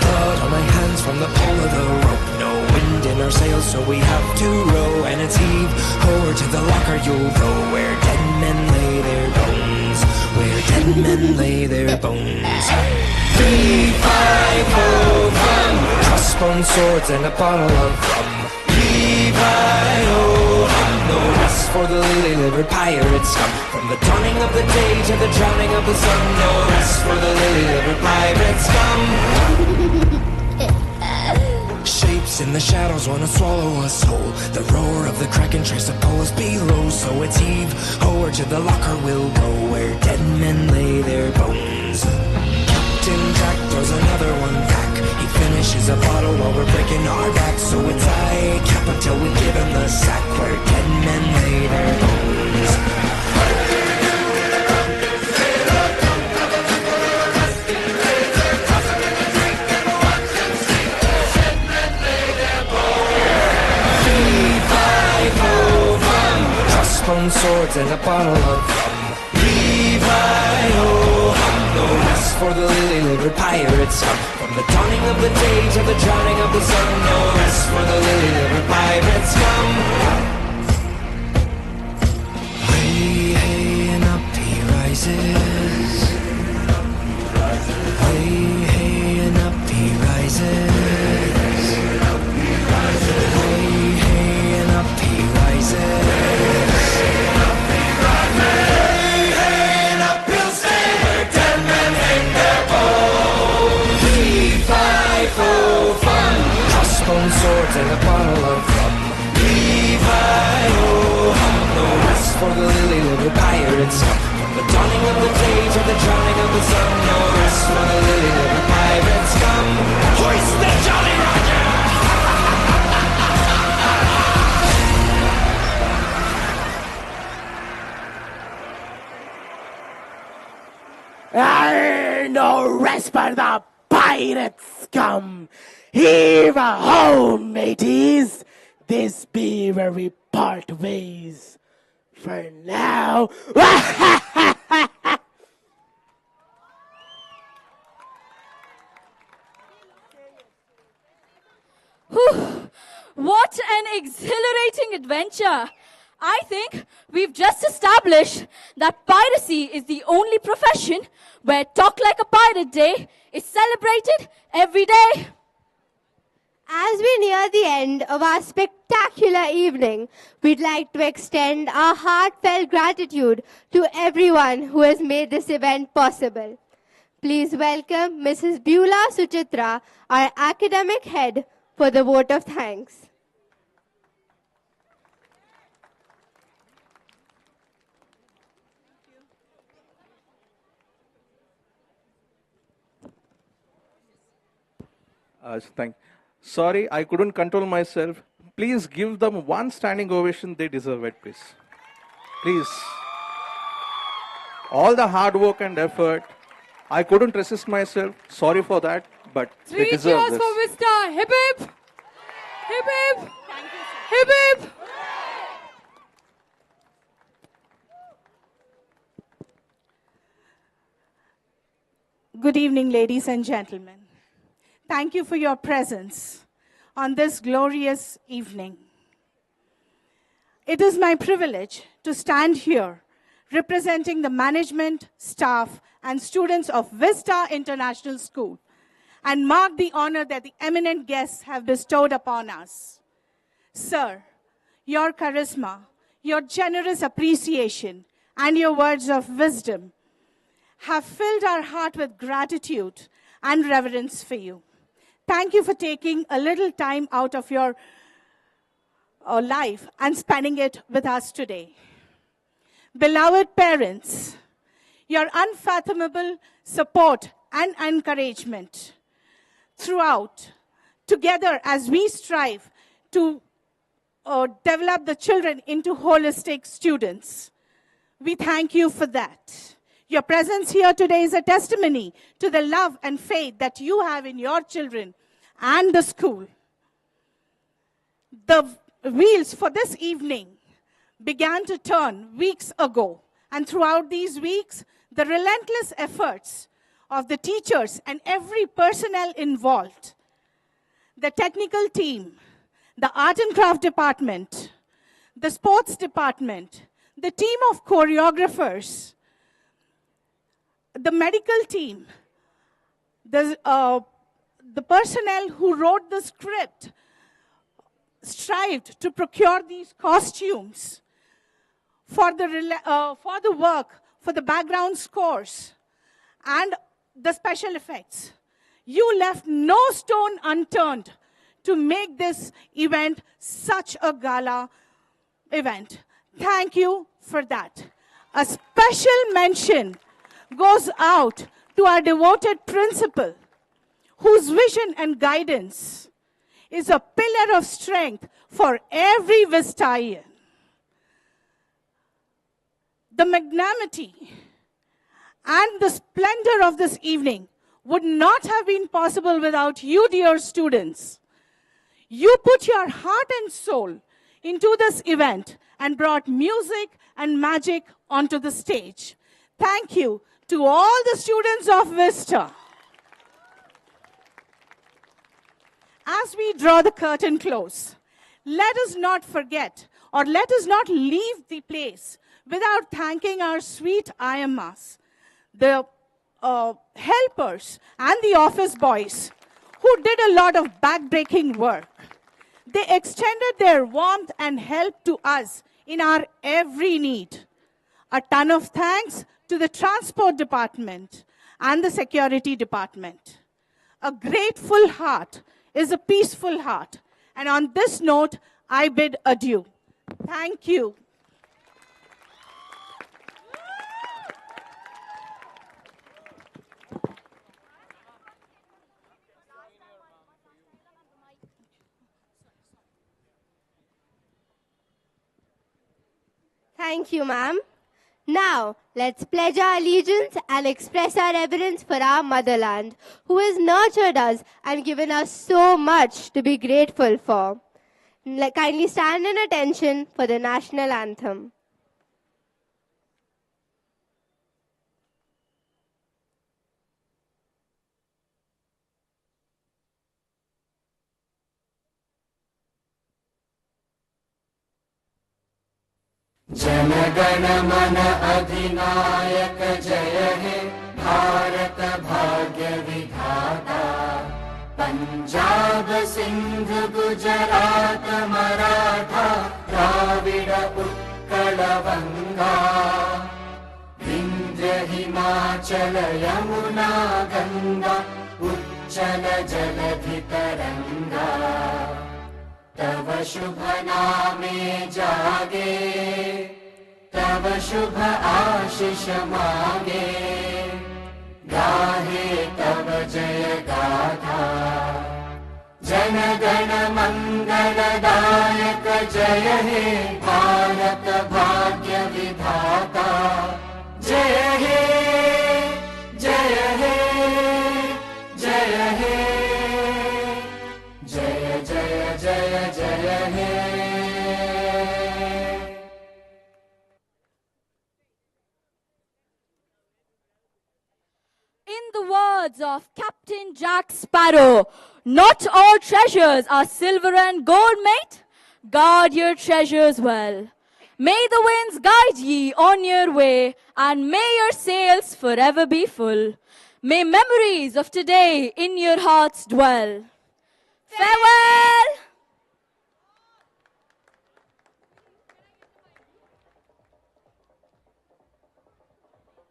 Blood on my hands from the pull of the rope. No wind in our sails so we have to row. And it's heave over to the locker you'll go. Where dead men lay their bones. Where dead men lay their bones. Fee, fi, fo, fum. Crossbone swords and a bottle of rum. Fee, fi, ho, hum. No rest for the lily-livered pirates scum. From the dawning of the day to the drowning of the sun. No rest for the lily-livered pirates scum. Shapes in the shadows wanna swallow us whole. The roar of the kraken tries to pull us below. So it's heave over to the locker we'll go. Where dead men lay their bones. Captain Jack throws another one back. He finishes a bottle while we're breaking our backs. So it's I cap until we give him the sack. Where dead men lay their bones. Fee, fi, fo, fum. Crossbone swords and a bottle of rum. Fee, fi, ho, hum. No rest for the lily-livered pirates scum. From the dawning of the day to the drowning of the sun. No rest for the lily-livered pirates scum. Way, hey, and up he rises. Way, hey, and up he rises. Way, hey, and up he rises. Crossbone swords and a bottle of rum. Fee, fi, ho, hum. No rest for the lily-livered pirates scum. From the dawning of the day to the drowning of the sun. No rest for the lily-livered pirates scum. Hoist the Jolly Roger! Ain't no rest for the pirate scum. Heave a home, mateys. This be where we part ways. For now. Whew. What an exhilarating adventure! I think we've just established that piracy is the only profession where Talk Like a Pirate Day is celebrated every day. As we near the end of our spectacular evening, we'd like to extend our heartfelt gratitude to everyone who has made this event possible. Please welcome Mrs. Beulah Suchitra, our academic head, for the vote of thanks. Sorry, I couldn't control myself. Please give them one standing ovation. They deserve it, please. Please. All the hard work and effort. I couldn't resist myself. Sorry for that, but they 3 deserve cheers this. for Vista. Hip hip. Hip hip. Hip hip. Good evening, ladies and gentlemen. Thank you for your presence on this glorious evening. It is my privilege to stand here representing the management, staff, and students of Vista International School and mark the honor that the eminent guests have bestowed upon us. Sir, your charisma, your generous appreciation, and your words of wisdom have filled our heart with gratitude and reverence for you. Thank you for taking a little time out of your life and spending it with us today. Beloved parents, your unfathomable support and encouragement throughout, together as we strive to develop the children into holistic students, we thank you for that. Your presence here today is a testimony to the love and faith that you have in your children and the school. The wheels for this evening began to turn weeks ago, and throughout these weeks, the relentless efforts of the teachers and every personnel involved, the technical team, the art and craft department, the sports department, the team of choreographers, the medical team, the personnel who wrote the script, strived to procure these costumes for the work, for the background scores, and the special effects. You left no stone unturned to make this event such a gala event. Thank you for that. A special mention goes out to our devoted principal, whose vision and guidance is a pillar of strength for every Vistayan. The magnanimity and the splendor of this evening would not have been possible without you, dear students. You put your heart and soul into this event and brought music and magic onto the stage. Thank you to all the students of Vista. As we draw the curtain close, let us not forget or let us not leave the place without thanking our sweet IMAs, the helpers and the office boys who did a lot of backbreaking work. They extended their warmth and help to us in our every need. A ton of thanks to the transport department and the security department. A grateful heart is a peaceful heart. And on this note, I bid adieu. Thank you. Thank you, ma'am. Now, let's pledge our allegiance and express our reverence for our motherland, who has nurtured us and given us so much to be grateful for. Kindly stand in attention for the national anthem. जनगण मन अधिनायक जय हे भारत भाग्य विधाता पंजाब सिंध गुजरात मराठा द्राविड उत्कल गंगा विंध्य हिमाचल यमुना गंगा उच्चल जलधि तरंगा तव शुभ नामे जागे तव शुभ आशीष मांगे गाहे तव जय गाथा जनगण मंगलदायक जय हे भारत भाग्य विधाता जय हे जय हे जय हे जय जय जय जय हे In the words of Captain Jack Sparrow, not all treasures are silver and gold, mate. Guard your treasures well. May the winds guide ye on your way, and may your sails forever be full. May memories of today in your hearts dwell. Farewell!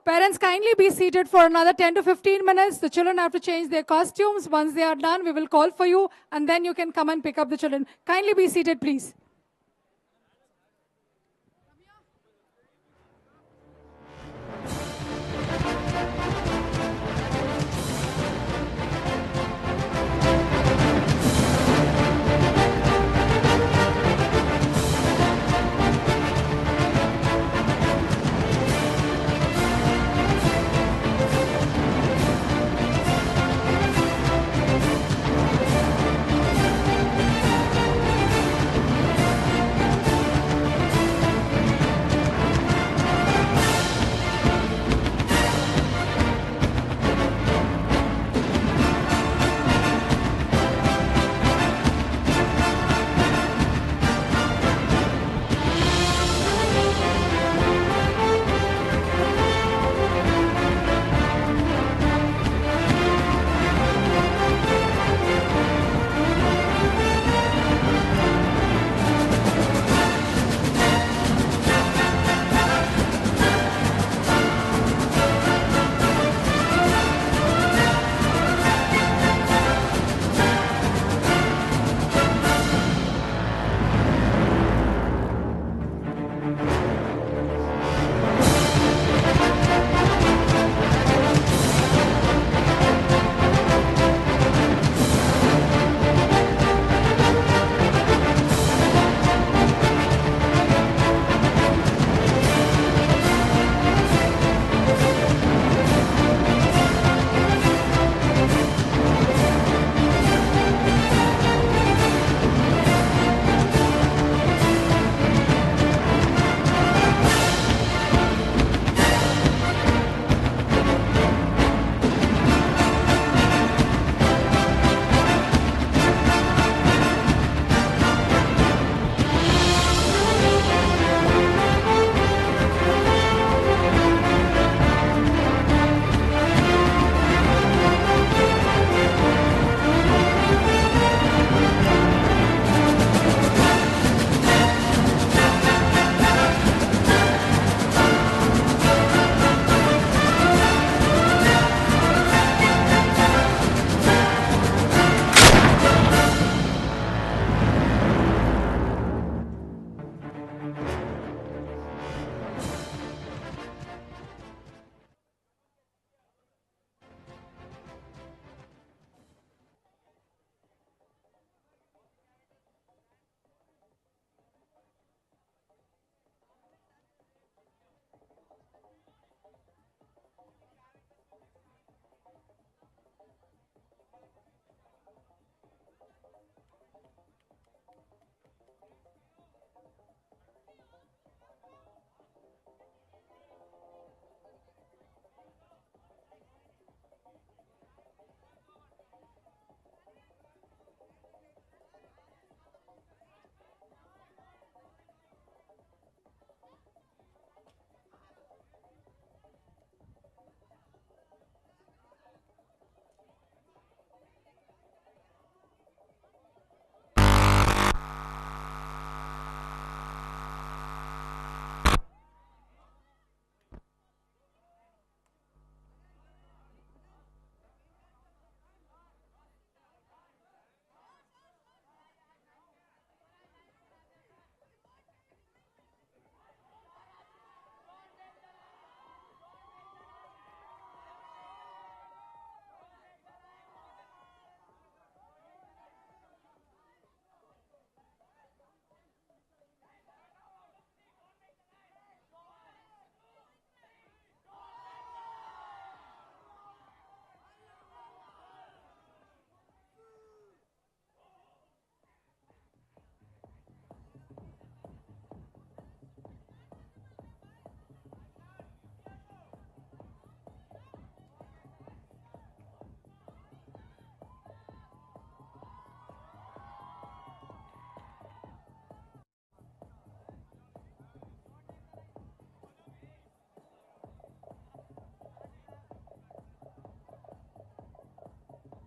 Parents, kindly be seated for another 10 to 15 minutes. The children have to change their costumes. Once they are done, we will call for you, and then you can come and pick up the children. Kindly be seated, please.